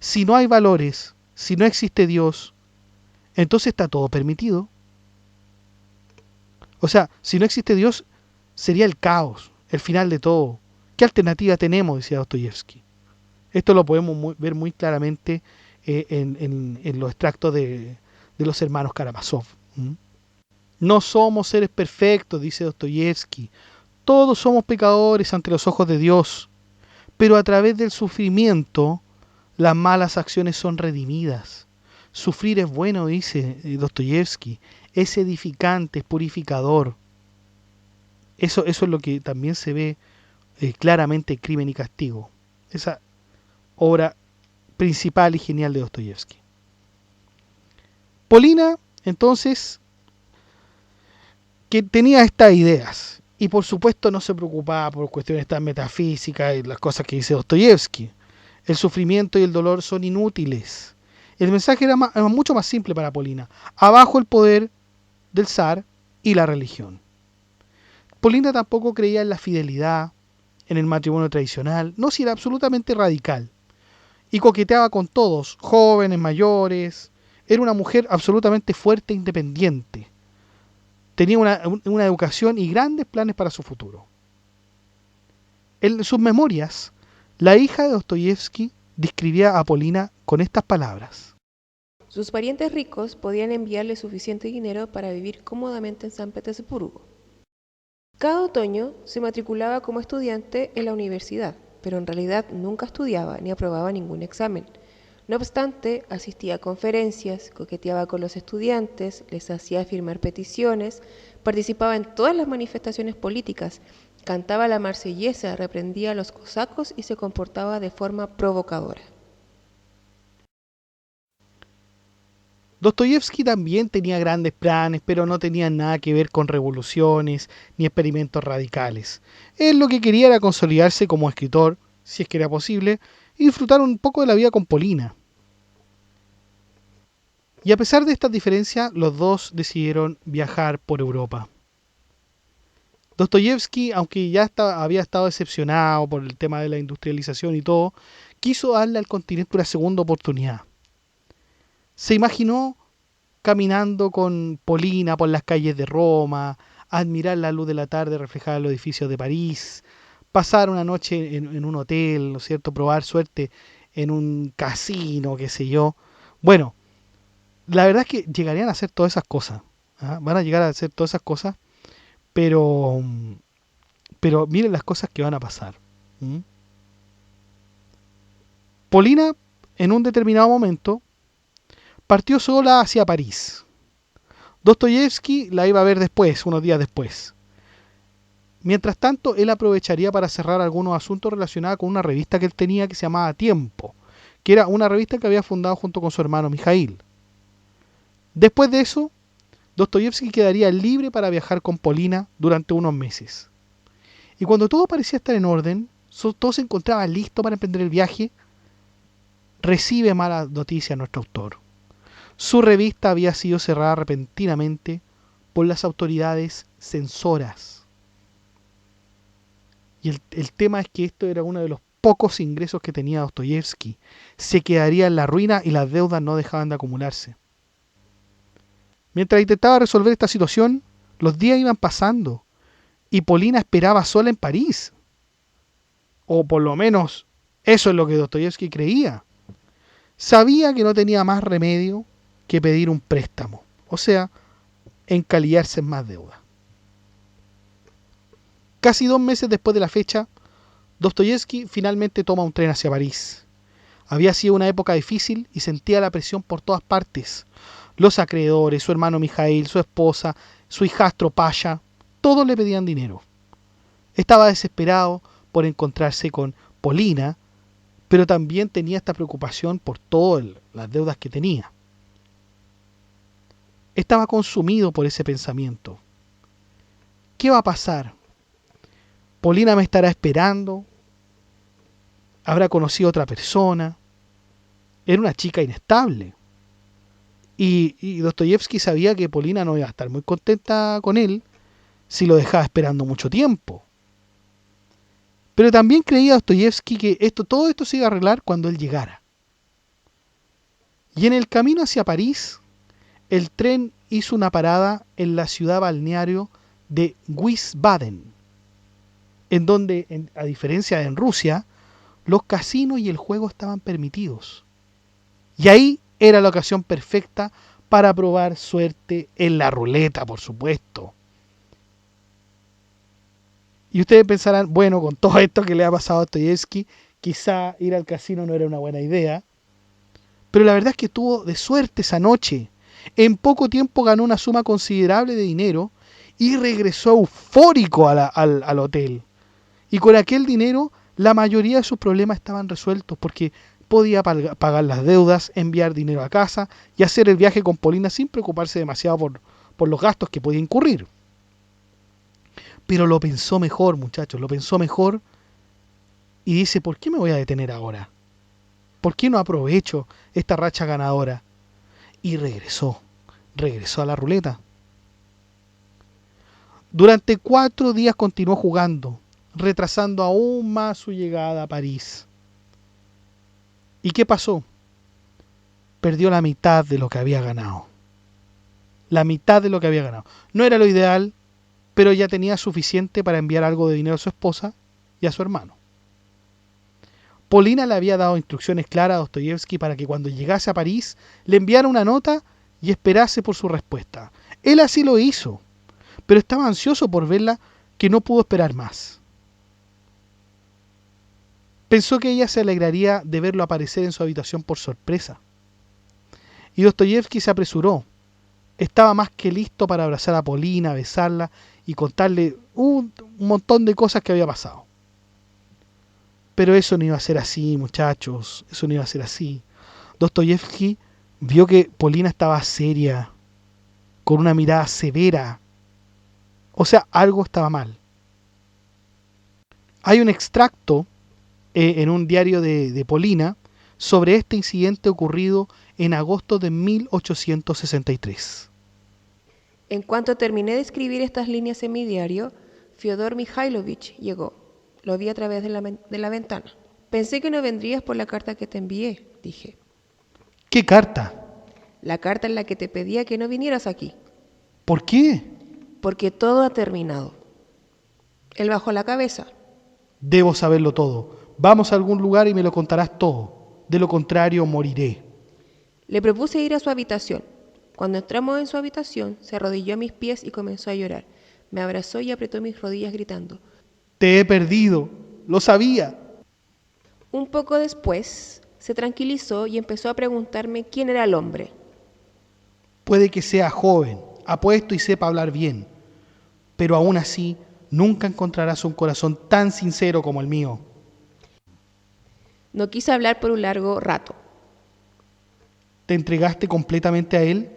Si no hay valores, si no existe Dios, entonces está todo permitido. O sea, si no existe Dios, sería el caos, el final de todo. ¿Qué alternativa tenemos?, decía Dostoyevsky. Esto lo podemos ver muy claramente en los extractos de los hermanos Karamazov. No somos seres perfectos, dice Dostoyevsky. Todos somos pecadores ante los ojos de Dios. Pero a través del sufrimiento, las malas acciones son redimidas. Sufrir es bueno, dice Dostoyevsky. Es edificante, es purificador. Eso es lo que también se ve claramente en Crimen y Castigo. Esa obra principal y genial de Dostoyevsky. Polina, entonces, que tenía estas ideas y por supuesto no se preocupaba por cuestiones tan metafísicas y las cosas que dice Dostoyevsky. El sufrimiento y el dolor son inútiles. El mensaje era mucho más simple para Polina. Abajo el poder del zar y la religión. Polina tampoco creía en la fidelidad, en el matrimonio tradicional, no, si era absolutamente radical. Y coqueteaba con todos, jóvenes, mayores. Era una mujer absolutamente fuerte e independiente. Tenía una educación y grandes planes para su futuro. En sus memorias, la hija de Dostoyevsky describía a Polina con estas palabras. Sus parientes ricos podían enviarle suficiente dinero para vivir cómodamente en San Petersburgo. Cada otoño se matriculaba como estudiante en la universidad, pero en realidad nunca estudiaba ni aprobaba ningún examen. No obstante, asistía a conferencias, coqueteaba con los estudiantes, les hacía firmar peticiones, participaba en todas las manifestaciones políticas, cantaba la marsellesa, reprendía a los cosacos y se comportaba de forma provocadora. Dostoyevsky también tenía grandes planes, pero no tenían nada que ver con revoluciones ni experimentos radicales. Él lo que quería era consolidarse como escritor, si es que era posible, y disfrutar un poco de la vida con Polina. Y a pesar de estas diferencias, los dos decidieron viajar por Europa. Dostoyevsky, aunque ya había estado decepcionado por el tema de la industrialización y todo, quiso darle al continente una segunda oportunidad. Se imaginó caminando con Polina por las calles de Roma, admirar la luz de la tarde reflejada en los edificios de París, pasar una noche en un hotel, ¿no es cierto? Probar suerte en un casino, qué sé yo. Bueno, la verdad es que llegarían a hacer todas esas cosas. ¿Ah? Van a llegar a hacer todas esas cosas, pero, pero miren las cosas que van a pasar. ¿Mm? Polina, en un determinado momento, partió sola hacia París. Dostoyevsky la iba a ver después, unos días después. Mientras tanto, él aprovecharía para cerrar algunos asuntos relacionados con una revista que él tenía que se llamaba Tiempo, que era una revista que había fundado junto con su hermano Mijail. Después de eso, Dostoyevsky quedaría libre para viajar con Polina durante unos meses. Y cuando todo parecía estar en orden, todo se encontraba listo para emprender el viaje, recibe mala noticia nuestro autor. Su revista había sido cerrada repentinamente por las autoridades censoras. Y el tema es que esto era uno de los pocos ingresos que tenía Dostoyevsky. Se quedaría en la ruina y las deudas no dejaban de acumularse. Mientras intentaba resolver esta situación, los días iban pasando y Polina esperaba sola en París. O por lo menos eso es lo que Dostoyevsky creía. Sabía que no tenía más remedio que pedir un préstamo, o sea, encalillarse en más deuda. Casi 2 meses después de la fecha, Dostoyevsky finalmente toma un tren hacia París. Había sido una época difícil y sentía la presión por todas partes. Los acreedores, su hermano Mijail, su esposa, su hijastro Pasha, todos le pedían dinero. Estaba desesperado por encontrarse con Polina, pero también tenía esta preocupación por todas las deudas que tenía. Estaba consumido por ese pensamiento. ¿Qué va a pasar? Polina me estará esperando. Habrá conocido a otra persona. Era una chica inestable. Y Dostoyevsky sabía que Polina no iba a estar muy contenta con él si lo dejaba esperando mucho tiempo. Pero también creía Dostoyevsky que todo esto se iba a arreglar cuando él llegara. Y en el camino hacia París, el tren hizo una parada en la ciudad balneario de Wiesbaden, en donde, a diferencia de en Rusia, los casinos y el juego estaban permitidos. Y ahí era la ocasión perfecta para probar suerte en la ruleta, por supuesto. Y ustedes pensarán, bueno, con todo esto que le ha pasado a Dostoyevsky, quizá ir al casino no era una buena idea. Pero la verdad es que tuvo de suerte esa noche. En poco tiempo ganó una suma considerable de dinero y regresó eufórico al hotel. Y con aquel dinero la mayoría de sus problemas estaban resueltos porque podía pagar las deudas, enviar dinero a casa y hacer el viaje con Polina sin preocuparse demasiado por los gastos que podía incurrir. Pero lo pensó mejor, muchachos, lo pensó mejor y dice, ¿por qué me voy a detener ahora? ¿Por qué no aprovecho esta racha ganadora? Y regresó a la ruleta. Durante 4 días continuó jugando, retrasando aún más su llegada a París. ¿Y qué pasó? Perdió la mitad de lo que había ganado. La mitad de lo que había ganado. No era lo ideal, pero ya tenía suficiente para enviar algo de dinero a su esposa y a su hermano. Polina le había dado instrucciones claras a Dostoyevsky para que cuando llegase a París le enviara una nota y esperase por su respuesta. Él así lo hizo, pero estaba ansioso por verla que no pudo esperar más. Pensó que ella se alegraría de verlo aparecer en su habitación por sorpresa. Y Dostoyevsky se apresuró. Estaba más que listo para abrazar a Polina, besarla y contarle un montón de cosas que había pasado. Pero eso no iba a ser así, muchachos. Eso no iba a ser así. Dostoyevsky vio que Polina estaba seria, con una mirada severa. O sea, algo estaba mal. Hay un extracto en un diario de Polina sobre este incidente ocurrido en agosto de 1863. En cuanto terminé de escribir estas líneas en mi diario, Fyodor Mikhailovich llegó. Lo vi a través de la ventana. Pensé que no vendrías por la carta que te envié, dije. ¿Qué carta? La carta en la que te pedía que no vinieras aquí. ¿Por qué? Porque todo ha terminado. Él bajó la cabeza. Debo saberlo todo. Vamos a algún lugar y me lo contarás todo. De lo contrario, moriré. Le propuse ir a su habitación. Cuando entramos en su habitación, se arrodilló a mis pies y comenzó a llorar. Me abrazó y apretó mis rodillas gritando. Te he perdido. Lo sabía. Un poco después, se tranquilizó y empezó a preguntarme quién era el hombre. Puede que sea joven, apuesto y sepa hablar bien, pero aún así nunca encontrarás un corazón tan sincero como el mío. No quise hablar por un largo rato. ¿Te entregaste completamente a él?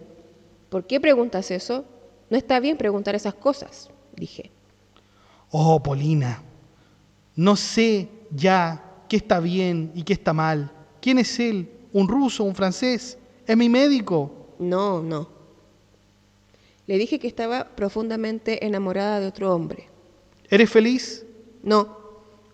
¿Por qué preguntas eso? No está bien preguntar esas cosas, dije. Oh, Polina, no sé ya qué está bien y qué está mal. ¿Quién es él? ¿Un ruso? ¿Un francés? ¿Es mi médico? No. Le dije que estaba profundamente enamorada de otro hombre. ¿Eres feliz? No,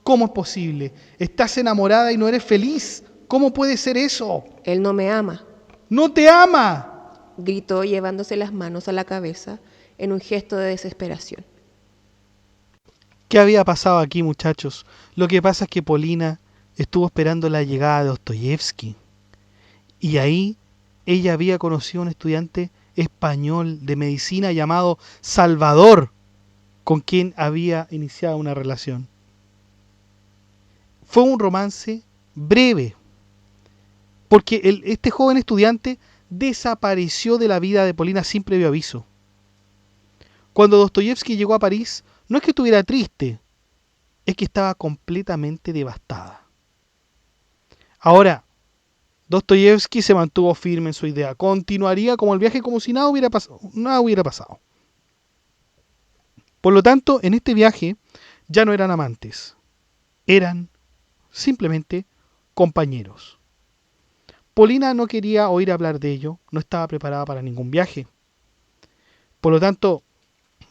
¿Cómo es posible? Estás enamorada y no eres feliz. ¿Cómo puede ser eso? él no me ama, ¡No te ama! gritó llevándose las manos a la cabeza en un gesto de desesperación. ¿Qué había pasado aquí, muchachos? Lo que pasa es que Polina estuvo esperando la llegada de Dostoyevsky. Y ahí ella había conocido a un estudiante español de medicina llamado Salvador, con quien había iniciado una relación. Fue un romance breve, porque este joven estudiante desapareció de la vida de Polina sin previo aviso. Cuando Dostoyevsky llegó a París, no es que estuviera triste, es que estaba completamente devastada. Ahora, Dostoyevsky se mantuvo firme en su idea. Continuaría como el viaje como si nada hubiera pasado. Por lo tanto, en este viaje ya no eran amantes. Eran simplemente compañeros. Polina no quería oír hablar de ello. No estaba preparada para ningún viaje. Por lo tanto,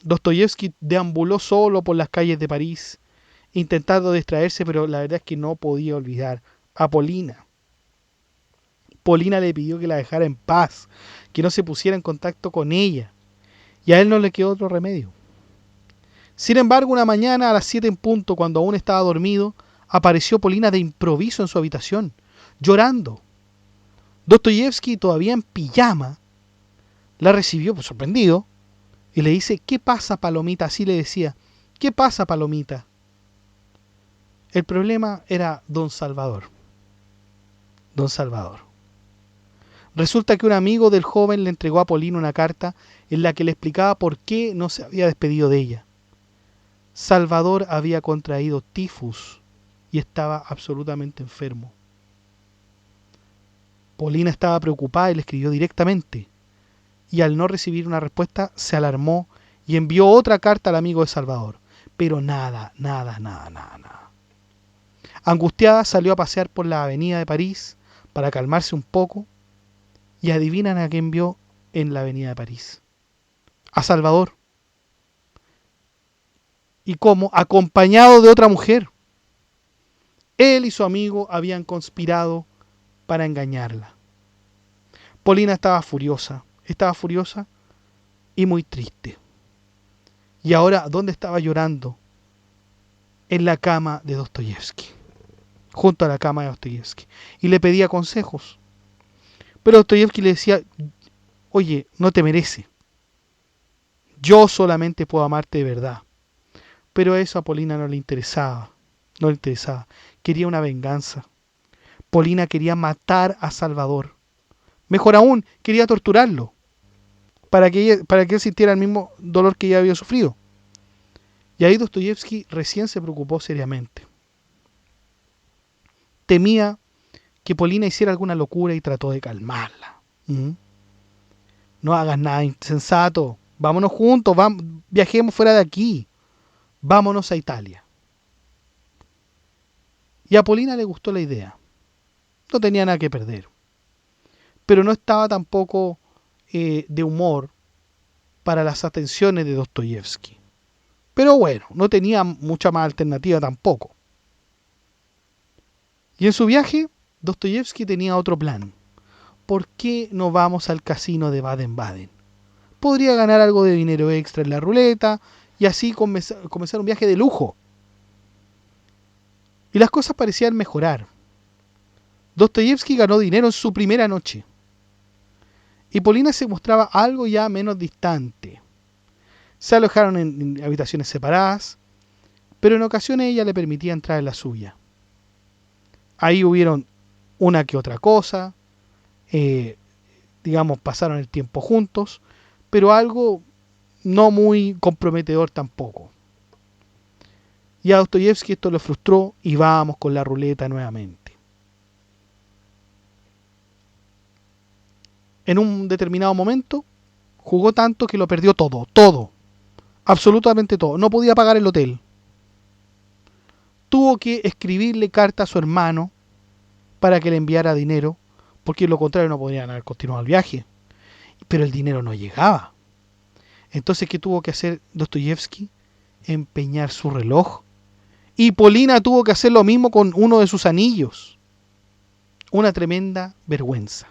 Dostoyevsky deambuló solo por las calles de París, intentando distraerse, pero la verdad es que no podía olvidar a Polina. Polina le pidió que la dejara en paz, que no se pusiera en contacto con ella, y a él no le quedó otro remedio. Sin embargo, una mañana a las 7 en punto, cuando aún estaba dormido, apareció Polina de improviso en su habitación, llorando. Dostoyevsky, todavía en pijama, la recibió sorprendido y le dice: ¿qué pasa, Palomita? Así le decía: ¿qué pasa, Palomita? El problema era Don Salvador. Don Salvador. Resulta que un amigo del joven le entregó a Polina una carta en la que le explicaba por qué no se había despedido de ella. Salvador había contraído tifus y estaba absolutamente enfermo. Polina estaba preocupada y le escribió directamente. Y al no recibir una respuesta, se alarmó y envió otra carta al amigo de Salvador. Pero nada. Angustiada, salió a pasear por la avenida de París para calmarse un poco. Y adivinan a quién vio en la avenida de París. A Salvador. ¿Y cómo? Acompañado de otra mujer. Él y su amigo habían conspirado para engañarla. Polina estaba furiosa y muy triste. Y ahora, ¿dónde estaba llorando? En la cama de Dostoyevsky, junto a la cama de Dostoyevsky. Y le pedía consejos. Pero Dostoyevsky le decía: oye, no te merece. Yo solamente puedo amarte de verdad. Pero eso a Polina no le interesaba. Quería una venganza. Polina quería matar a Salvador. Mejor aún, quería torturarlo. Para que él sintiera el mismo dolor que ella había sufrido. Y ahí Dostoyevsky recién se preocupó seriamente. Temía que Polina hiciera alguna locura y trató de calmarla. No hagas nada insensato. Vámonos juntos, viajemos fuera de aquí. Vámonos a Italia. Y a Polina le gustó la idea. No tenía nada que perder. Pero no estaba tampoco de humor para las atenciones de Dostoyevsky. Pero bueno, no tenía mucha más alternativa tampoco. Y en su viaje, Dostoyevsky tenía otro plan. ¿Por qué no vamos al casino de Baden-Baden? Podría ganar algo de dinero extra en la ruleta y así comenzar un viaje de lujo. Y las cosas parecían mejorar. Dostoyevsky ganó dinero en su primera noche. Y Polina se mostraba algo ya menos distante. Se alojaron en habitaciones separadas, pero en ocasiones ella le permitía entrar en la suya. Ahí hubieron una que otra cosa, pasaron el tiempo juntos, pero algo no muy comprometedor tampoco. Y a Dostoyevsky esto lo frustró y vamos con la ruleta nuevamente. En un determinado momento jugó tanto que lo perdió todo, absolutamente todo. No podía pagar el hotel. Tuvo que escribirle carta a su hermano para que le enviara dinero, porque de lo contrario no podrían haber continuado el viaje. Pero el dinero no llegaba. Entonces, ¿qué tuvo que hacer Dostoyevsky? Empeñar su reloj. Y Polina tuvo que hacer lo mismo con uno de sus anillos. Una tremenda vergüenza.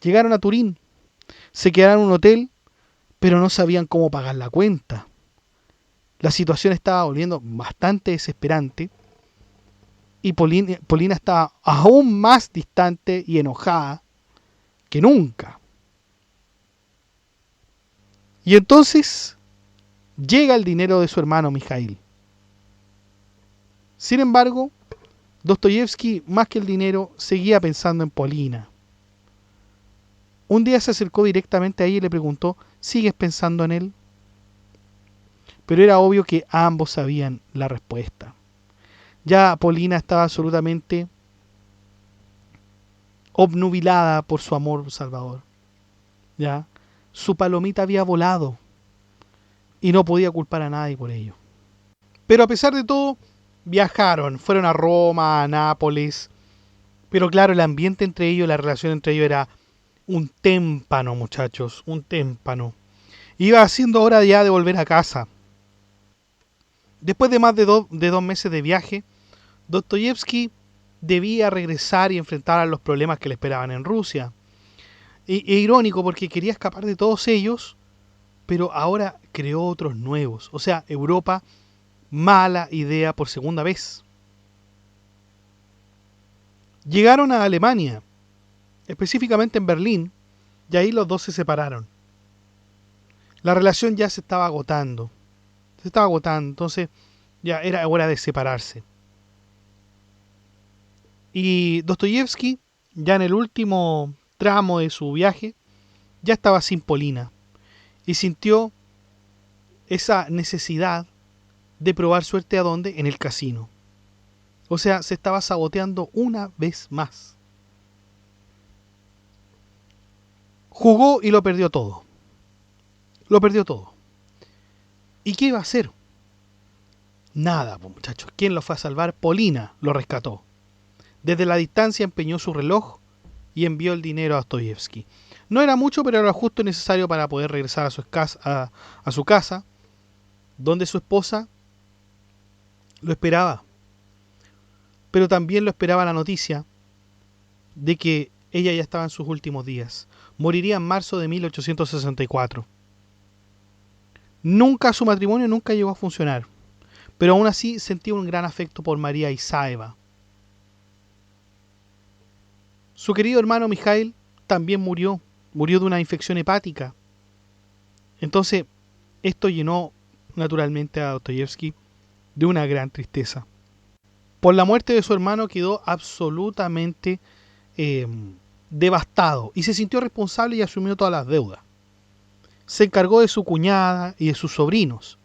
Llegaron a Turín, se quedaron en un hotel, pero no sabían cómo pagar la cuenta. La situación estaba volviendo bastante desesperante y Polina estaba aún más distante y enojada que nunca. Y entonces llega el dinero de su hermano Mijail. Sin embargo, Dostoyevsky, más que el dinero, seguía pensando en Polina. Un día se acercó directamente a ella y le preguntó: ¿sigues pensando en él? Pero era obvio que ambos sabían la respuesta. Ya Polina estaba absolutamente obnubilada por su amor salvador. Ya su palomita había volado y no podía culpar a nadie por ello. Pero a pesar de todo, viajaron, fueron a Roma, a Nápoles. Pero claro, el ambiente entre ellos, la relación entre ellos era un témpano, muchachos, un témpano. Iba siendo hora ya de volver a casa. Después de más de 2 meses de viaje, Dostoyevsky debía regresar y enfrentar a los problemas que le esperaban en Rusia. Irónico porque quería escapar de todos ellos, pero ahora creó otros nuevos. O sea, Europa, mala idea por segunda vez. Llegaron a Alemania, específicamente en Berlín, y ahí los dos se separaron. La relación ya se estaba agotando. Entonces ya era hora de separarse. Y Dostoyevsky, ya en el último tramo de su viaje, ya estaba sin Polina y sintió esa necesidad de probar suerte. ¿A dónde? En el casino. O sea, se estaba saboteando una vez más. Jugó y lo perdió todo. Lo perdió todo. ¿Y qué iba a hacer? Nada, pues, muchachos. ¿Quién lo fue a salvar? Polina lo rescató. Desde la distancia empeñó su reloj y envió el dinero a Dostoyevsky. No era mucho, pero era justo y necesario para poder regresar a su casa, donde su esposa lo esperaba. Pero también lo esperaba la noticia de que ella ya estaba en sus últimos días. Moriría en marzo de 1864. Su matrimonio nunca llegó a funcionar, pero aún así sentía un gran afecto por María Isaeva. Su querido hermano Mijail también murió de una infección hepática. Entonces, esto llenó naturalmente a Dostoyevsky de una gran tristeza. Por la muerte de su hermano quedó absolutamente devastado y se sintió responsable y asumió todas las deudas. Se encargó de su cuñada y de sus sobrinos.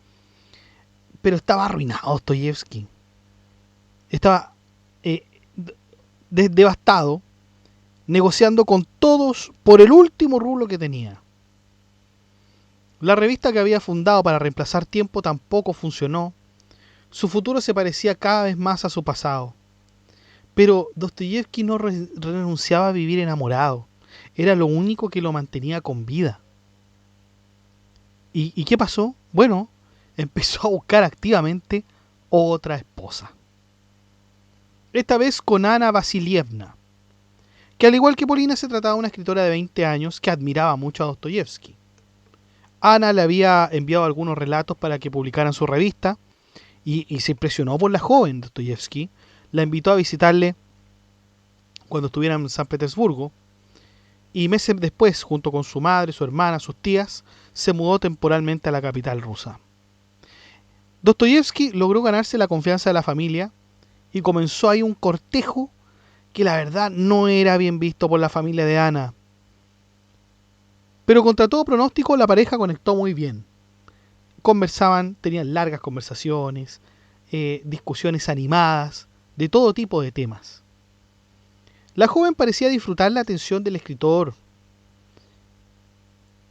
Pero estaba arruinado Dostoyevsky. Estaba devastado, negociando con todos por el último rublo que tenía. La revista que había fundado para reemplazar Tiempo tampoco funcionó. Su futuro se parecía cada vez más a su pasado. Pero Dostoyevsky no renunciaba a vivir enamorado. Era lo único que lo mantenía con vida. ¿Y qué pasó? Bueno, empezó a buscar activamente otra esposa. Esta vez con Ana Vasilievna, que al igual que Polina se trataba de una escritora de 20 años que admiraba mucho a Dostoyevsky. Ana le había enviado algunos relatos para que publicara en su revista y se impresionó por la joven Dostoyevsky. La invitó a visitarle cuando estuviera en San Petersburgo y meses después, junto con su madre, su hermana, sus tías, se mudó temporalmente a la capital rusa. Dostoyevsky logró ganarse la confianza de la familia y comenzó ahí un cortejo que la verdad no era bien visto por la familia de Ana. Pero contra todo pronóstico la pareja conectó muy bien. Conversaban, tenían largas conversaciones, discusiones animadas, de todo tipo de temas. La joven parecía disfrutar la atención del escritor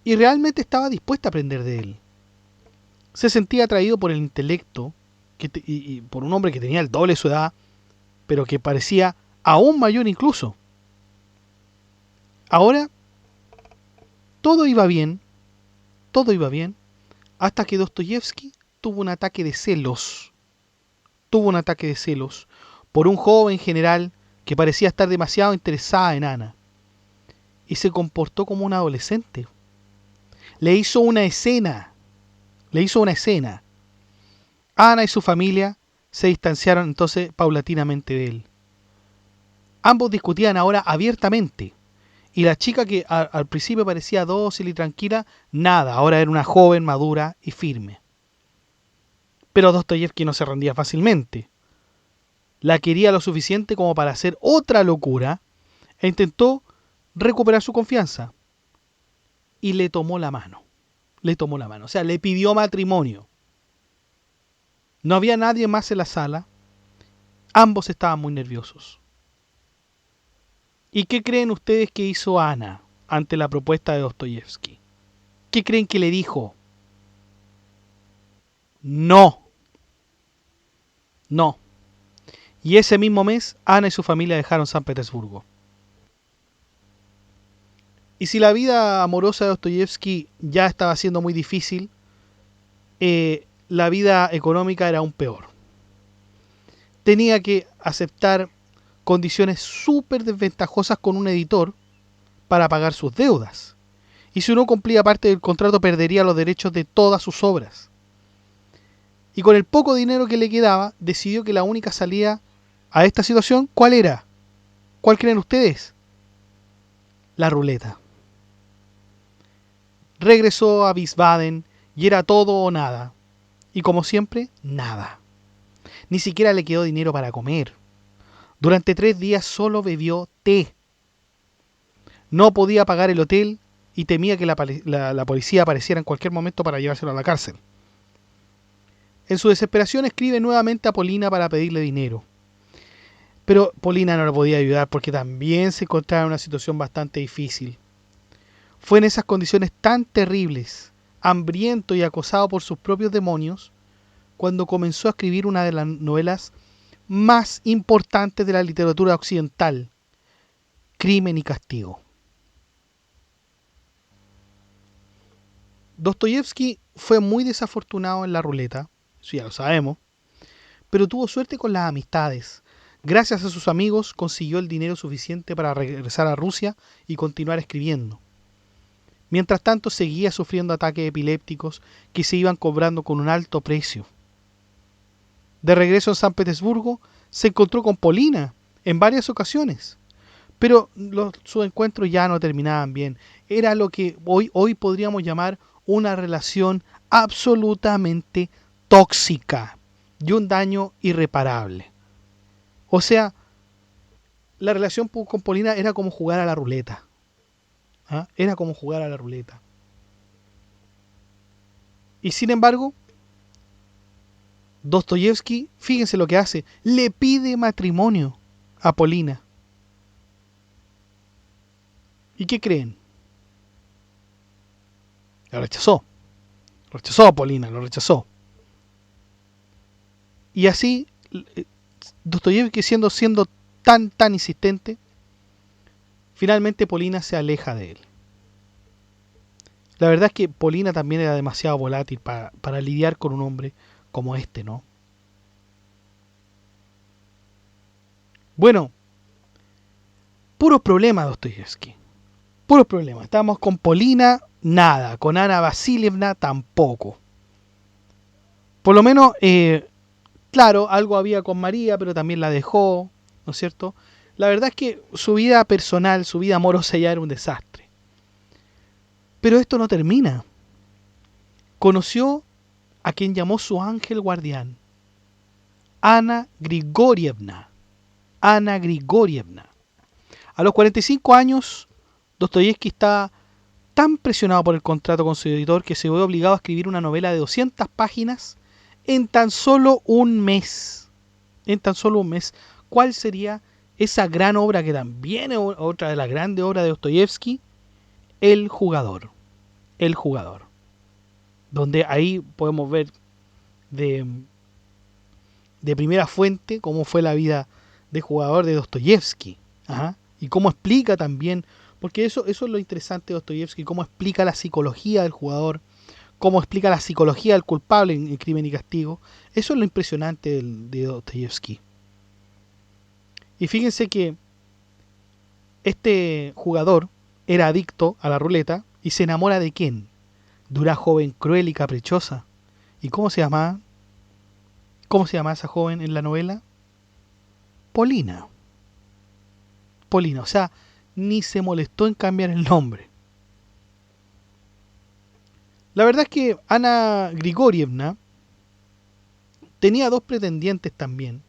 y realmente estaba dispuesta a aprender de él. Se sentía atraído por el intelecto y por un hombre que tenía el doble de su edad, pero que parecía aún mayor incluso. Ahora, todo iba bien, hasta que Dostoyevsky tuvo un ataque de celos. Por un joven general que parecía estar demasiado interesada en Ana. Y se comportó como un adolescente. Le hizo una escena. Ana y su familia se distanciaron entonces paulatinamente de él. Ambos discutían ahora abiertamente. Y la chica que al principio parecía dócil y tranquila, nada, ahora era una joven madura y firme. Pero Dostoyevsky no se rendía fácilmente. La quería lo suficiente como para hacer otra locura e intentó recuperar su confianza. Y le tomó la mano. O sea, le pidió matrimonio. No había nadie más en la sala. Ambos estaban muy nerviosos. ¿Y qué creen ustedes que hizo Ana ante la propuesta de Dostoyevsky? ¿Qué creen que le dijo? No. Y ese mismo mes, Ana y su familia dejaron San Petersburgo. Y si la vida amorosa de Dostoyevsky ya estaba siendo muy difícil, la vida económica era aún peor. Tenía que aceptar condiciones súper desventajosas con un editor para pagar sus deudas. Y si no cumplía parte del contrato, perdería los derechos de todas sus obras. Y con el poco dinero que le quedaba, decidió que la única salida a esta situación, ¿cuál era? ¿Cuál creen ustedes? La ruleta. Regresó a Wiesbaden y era todo o nada. Y como siempre, nada. Ni siquiera le quedó dinero para comer. Durante 3 días solo bebió té. No podía pagar el hotel y temía que la policía apareciera en cualquier momento para llevárselo a la cárcel. En su desesperación escribe nuevamente a Polina para pedirle dinero. Pero Polina no lo podía ayudar porque también se encontraba en una situación bastante difícil. Fue en esas condiciones tan terribles, hambriento y acosado por sus propios demonios, cuando comenzó a escribir una de las novelas más importantes de la literatura occidental, Crimen y Castigo. Dostoyevsky fue muy desafortunado en la ruleta, eso ya lo sabemos, pero tuvo suerte con las amistades. Gracias a sus amigos consiguió el dinero suficiente para regresar a Rusia y continuar escribiendo. Mientras tanto seguía sufriendo ataques epilépticos que se iban cobrando con un alto precio. De regreso en San Petersburgo se encontró con Polina en varias ocasiones, pero sus encuentros ya no terminaban bien. Era lo que hoy podríamos llamar una relación absolutamente tóxica y un daño irreparable. O sea, la relación con Polina era como jugar a la ruleta. Era como jugar a la ruleta. Y sin embargo, Dostoyevsky, fíjense lo que hace, le pide matrimonio a Polina. ¿Y qué creen? Lo rechazó a Polina, lo rechazó. Y así, Dostoyevsky siendo tan insistente, finalmente Polina se aleja de él. La verdad es que Polina también era demasiado volátil para lidiar con un hombre como este, ¿no? Bueno, puros problemas, Dostoyevsky. Puros problemas. Estábamos con Polina, nada. Con Ana Vasilievna, tampoco. Por lo menos, claro, algo había con María, pero también la dejó, ¿no es cierto? La verdad es que su vida personal, su vida amorosa ya era un desastre. Pero esto no termina. Conoció a quien llamó su ángel guardián, Ana Grigorievna. Ana Grigorievna. A los 45 años, Dostoyevsky estaba tan presionado por el contrato con su editor que se vio obligado a escribir una novela de 200 páginas en tan solo un mes. En tan solo un mes. ¿Cuál sería esa gran obra que también es otra de las grandes obras de Dostoyevsky? El jugador. El jugador. Donde ahí podemos ver de primera fuente cómo fue la vida de jugador de Dostoyevsky. Ajá. Y cómo explica también, porque eso es lo interesante de Dostoyevsky, cómo explica la psicología del jugador, cómo explica la psicología del culpable en Crimen y Castigo. Eso es lo impresionante de Dostoyevsky. Y fíjense que este jugador era adicto a la ruleta y se enamora de ¿quién? De una joven cruel y caprichosa. ¿Y cómo se llamaba? ¿Cómo se llama esa joven en la novela? Polina. Polina, o sea, ni se molestó en cambiar el nombre. La verdad es que Ana Grigorievna tenía dos pretendientes también,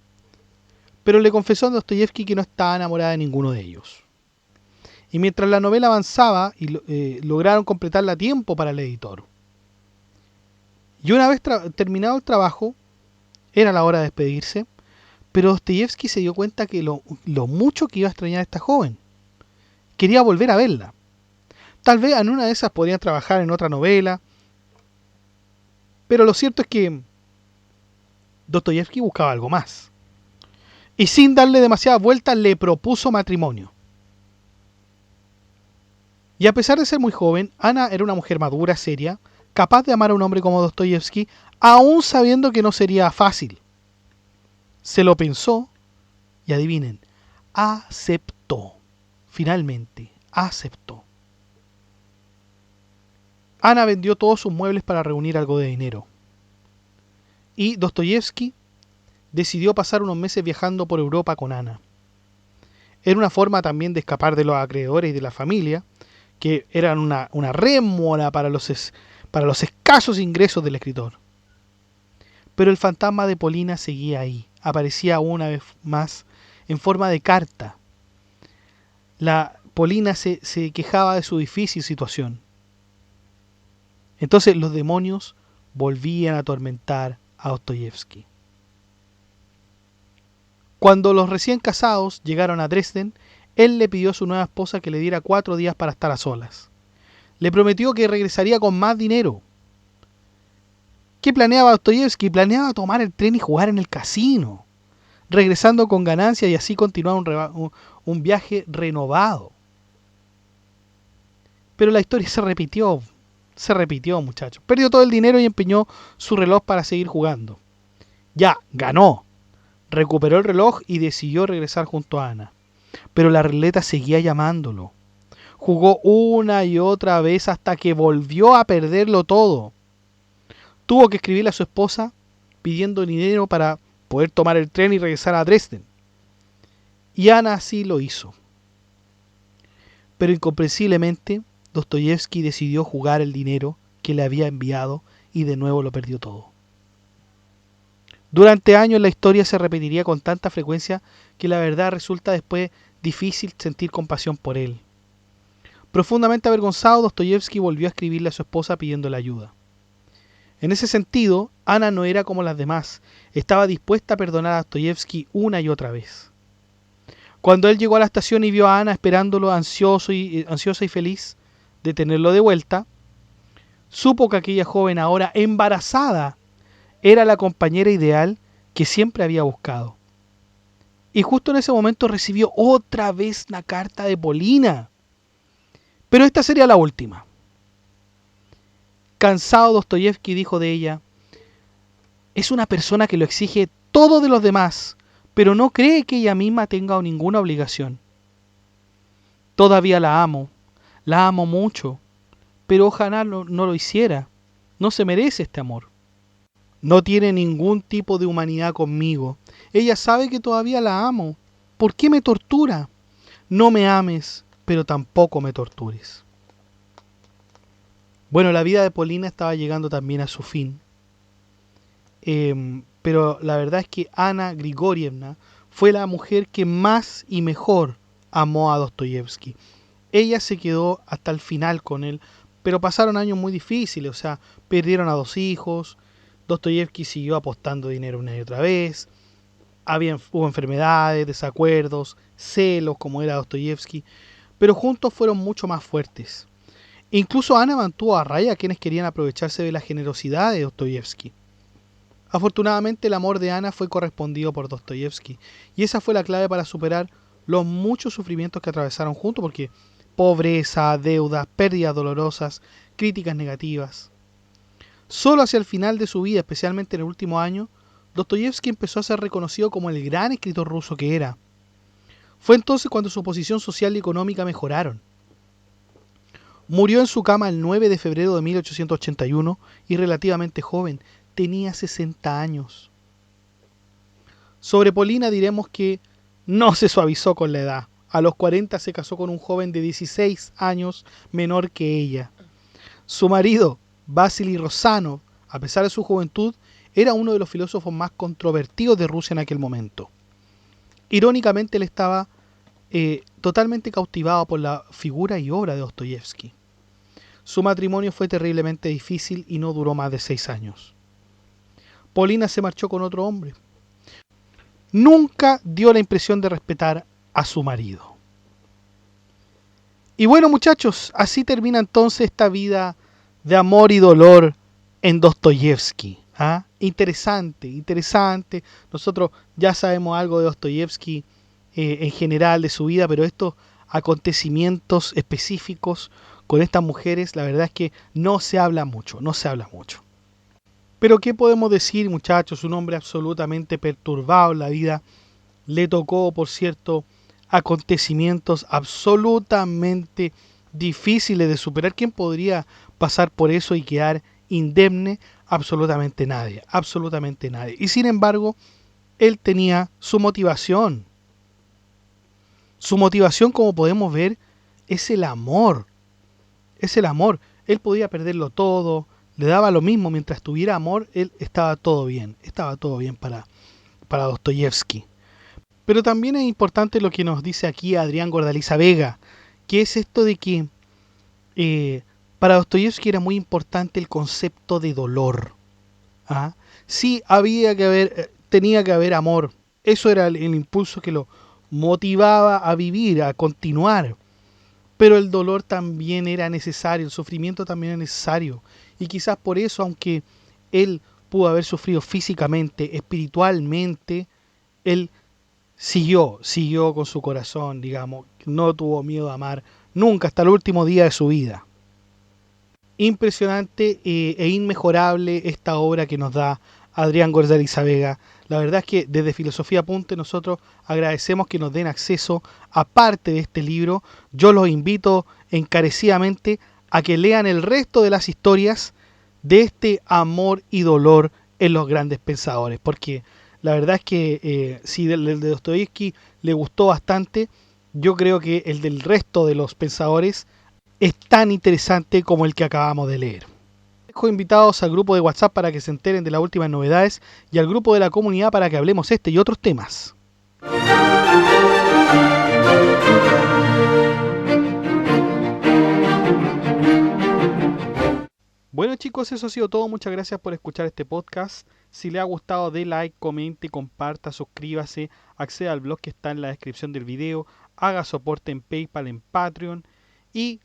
pero le confesó a Dostoyevsky que no estaba enamorada de ninguno de ellos. Y mientras la novela avanzaba, lograron completarla a tiempo para el editor. Y una vez terminado el trabajo, era la hora de despedirse, pero Dostoyevsky se dio cuenta que lo mucho que iba a extrañar a esta joven. Quería volver a verla. Tal vez en una de esas podrían trabajar en otra novela, pero lo cierto es que Dostoyevsky buscaba algo más. Y sin darle demasiadas vueltas le propuso matrimonio. Y a pesar de ser muy joven, Ana era una mujer madura, seria, capaz de amar a un hombre como Dostoyevsky, aún sabiendo que no sería fácil. Se lo pensó y adivinen, aceptó. Finalmente, aceptó. Ana vendió todos sus muebles para reunir algo de dinero. Y Dostoyevsky decidió pasar unos meses viajando por Europa con Ana. Era una forma también de escapar de los acreedores y de la familia, que eran una rémora para los escasos ingresos del escritor. Pero el fantasma de Polina seguía ahí, aparecía una vez más en forma de carta. La Polina se quejaba de su difícil situación. Entonces los demonios volvían a atormentar a Dostoyevsky. Cuando los recién casados llegaron a Dresden, él le pidió a su nueva esposa que le diera 4 días para estar a solas. Le prometió que regresaría con más dinero. ¿Qué planeaba Dostoyevsky? Planeaba tomar el tren y jugar en el casino, regresando con ganancias y así continuar un viaje renovado. Pero la historia se repitió, muchachos. Perdió todo el dinero y empeñó su reloj para seguir jugando. Ya, ganó. Recuperó el reloj y decidió regresar junto a Ana. Pero la ruleta seguía llamándolo. Jugó una y otra vez hasta que volvió a perderlo todo. Tuvo que escribirle a su esposa pidiendo dinero para poder tomar el tren y regresar a Dresden. Y Ana así lo hizo. Pero incomprensiblemente, Dostoyevsky decidió jugar el dinero que le había enviado y de nuevo lo perdió todo. Durante años la historia se repetiría con tanta frecuencia que la verdad resulta después difícil sentir compasión por él. Profundamente avergonzado, Dostoyevsky volvió a escribirle a su esposa pidiéndole ayuda. En ese sentido, Ana no era como las demás, estaba dispuesta a perdonar a Dostoyevsky una y otra vez. Cuando él llegó a la estación y vio a Ana esperándolo ansiosa y feliz de tenerlo de vuelta, supo que aquella joven ahora embarazada era la compañera ideal que siempre había buscado. Y justo en ese momento recibió otra vez una carta de Polina. Pero esta sería la última. Cansado, Dostoyevski dijo de ella: es una persona que lo exige todo de los demás, pero no cree que ella misma tenga ninguna obligación. Todavía la amo mucho, pero ojalá no lo hiciera. No se merece este amor. No tiene ningún tipo de humanidad conmigo. Ella sabe que todavía la amo. ¿Por qué me tortura? No me ames, pero tampoco me tortures. Bueno, la vida de Polina estaba llegando también a su fin. Pero la verdad es que Ana Grigorievna fue la mujer que más y mejor amó a Dostoyevski. Ella se quedó hasta el final con él, pero pasaron años muy difíciles, o sea, perdieron a 2 hijos, Dostoyevski siguió apostando dinero una y otra vez, hubo enfermedades, desacuerdos, celos, como era Dostoyevski, pero juntos fueron mucho más fuertes. Incluso Ana mantuvo a raya a quienes querían aprovecharse de la generosidad de Dostoyevski. Afortunadamente el amor de Ana fue correspondido por Dostoyevski, y esa fue la clave para superar los muchos sufrimientos que atravesaron juntos, porque pobreza, deudas, pérdidas dolorosas, críticas negativas. Solo hacia el final de su vida, especialmente en el último año, Dostoyevski empezó a ser reconocido como el gran escritor ruso que era. Fue entonces cuando su posición social y económica mejoraron. Murió en su cama el 9 de febrero de 1881 y relativamente joven, tenía 60 años. Sobre Polina diremos que no se suavizó con la edad. A los 40 se casó con un joven de 16 años menor que ella. Su marido, Vasily Rozanov, a pesar de su juventud, era uno de los filósofos más controvertidos de Rusia en aquel momento. Irónicamente, él estaba totalmente cautivado por la figura y obra de Dostoyevski. Su matrimonio fue terriblemente difícil y no duró más de 6 años. Polina se marchó con otro hombre. Nunca dio la impresión de respetar a su marido. Y bueno, muchachos, así termina entonces esta vida de amor y dolor en Dostoyevski. ¿Ah? Interesante. Nosotros ya sabemos algo de Dostoyevski en general de su vida, pero estos acontecimientos específicos con estas mujeres, la verdad es que no se habla mucho. Pero ¿qué podemos decir, muchachos? Un hombre absolutamente perturbado en la vida. Le tocó, por cierto, acontecimientos absolutamente difíciles de superar. ¿Quién podría pasar por eso y quedar indemne? Absolutamente nadie. Y sin embargo, él tenía su motivación. Su motivación, como podemos ver, es el amor. Él podía perderlo todo, le daba lo mismo. Mientras tuviera amor, él estaba todo bien. Para Dostoyevski. Pero también es importante lo que nos dice aquí Adrián Gordaliza Vega, que es esto de que para Dostoyevski era muy importante el concepto de dolor. ¿Ah? Sí, tenía que haber amor. Eso era el impulso que lo motivaba a vivir, a continuar. Pero el dolor también era necesario, el sufrimiento también era necesario. Y quizás por eso, aunque él pudo haber sufrido físicamente, espiritualmente, él siguió con su corazón, digamos, no tuvo miedo a amar nunca hasta el último día de su vida. Impresionante e inmejorable esta obra que nos da Adrián Gordaliza Vega. La verdad es que desde Filosofía Apunte nosotros agradecemos que nos den acceso a parte de este libro. Yo los invito encarecidamente a que lean el resto de las historias de este amor y dolor en los grandes pensadores, porque la verdad es que si el de Dostoyevski le gustó bastante, yo creo que el del resto de los pensadores es tan interesante como el que acabamos de leer. Dejo invitados al grupo de WhatsApp para que se enteren de las últimas novedades y al grupo de la comunidad para que hablemos este y otros temas. Bueno, chicos, eso ha sido todo. Muchas gracias por escuchar este podcast. Si le ha gustado, dé like, comente, comparta, suscríbase, acceda al blog que está en la descripción del video, haga soporte en PayPal, en Patreon y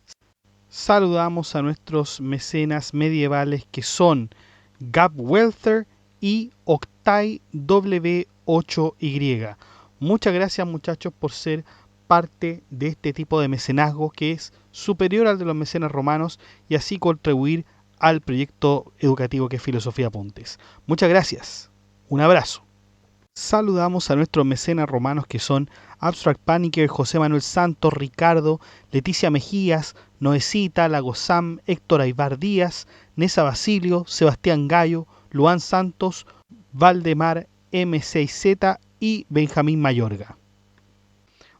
saludamos a nuestros mecenas medievales que son Gab Welther y Octai W8Y. Muchas gracias, muchachos, por ser parte de este tipo de mecenazgo que es superior al de los mecenas romanos y así contribuir al proyecto educativo que es Filosofía Apuntes. Muchas gracias. Un abrazo. Saludamos a nuestros mecenas romanos que son Abstract Panicker, José Manuel Santos, Ricardo, Leticia Mejías, Noecita, Lagosam, Héctor Aybar Díaz, Nesa Basilio, Sebastián Gallo, Luan Santos, Valdemar M6Z y Benjamín Mayorga.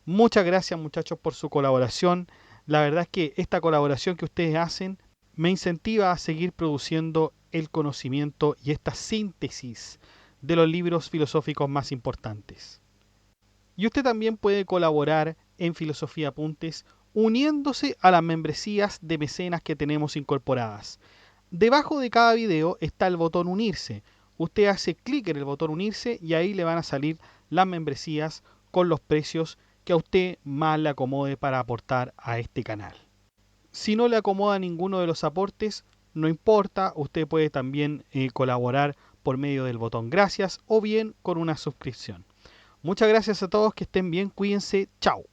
Muchas gracias, muchachos, por su colaboración. La verdad es que esta colaboración que ustedes hacen me incentiva a seguir produciendo el conocimiento y esta síntesis de los libros filosóficos más importantes. Y usted también puede colaborar en Filosofía Apuntes uniéndose a las membresías de mecenas que tenemos incorporadas. Debajo de cada video está el botón unirse. Usted hace clic en el botón unirse y ahí le van a salir las membresías con los precios que a usted más le acomode para aportar a este canal. Si no le acomoda ninguno de los aportes, no importa, usted puede también colaborar por medio del botón gracias o bien con una suscripción. Muchas gracias a todos, que estén bien, cuídense, chao.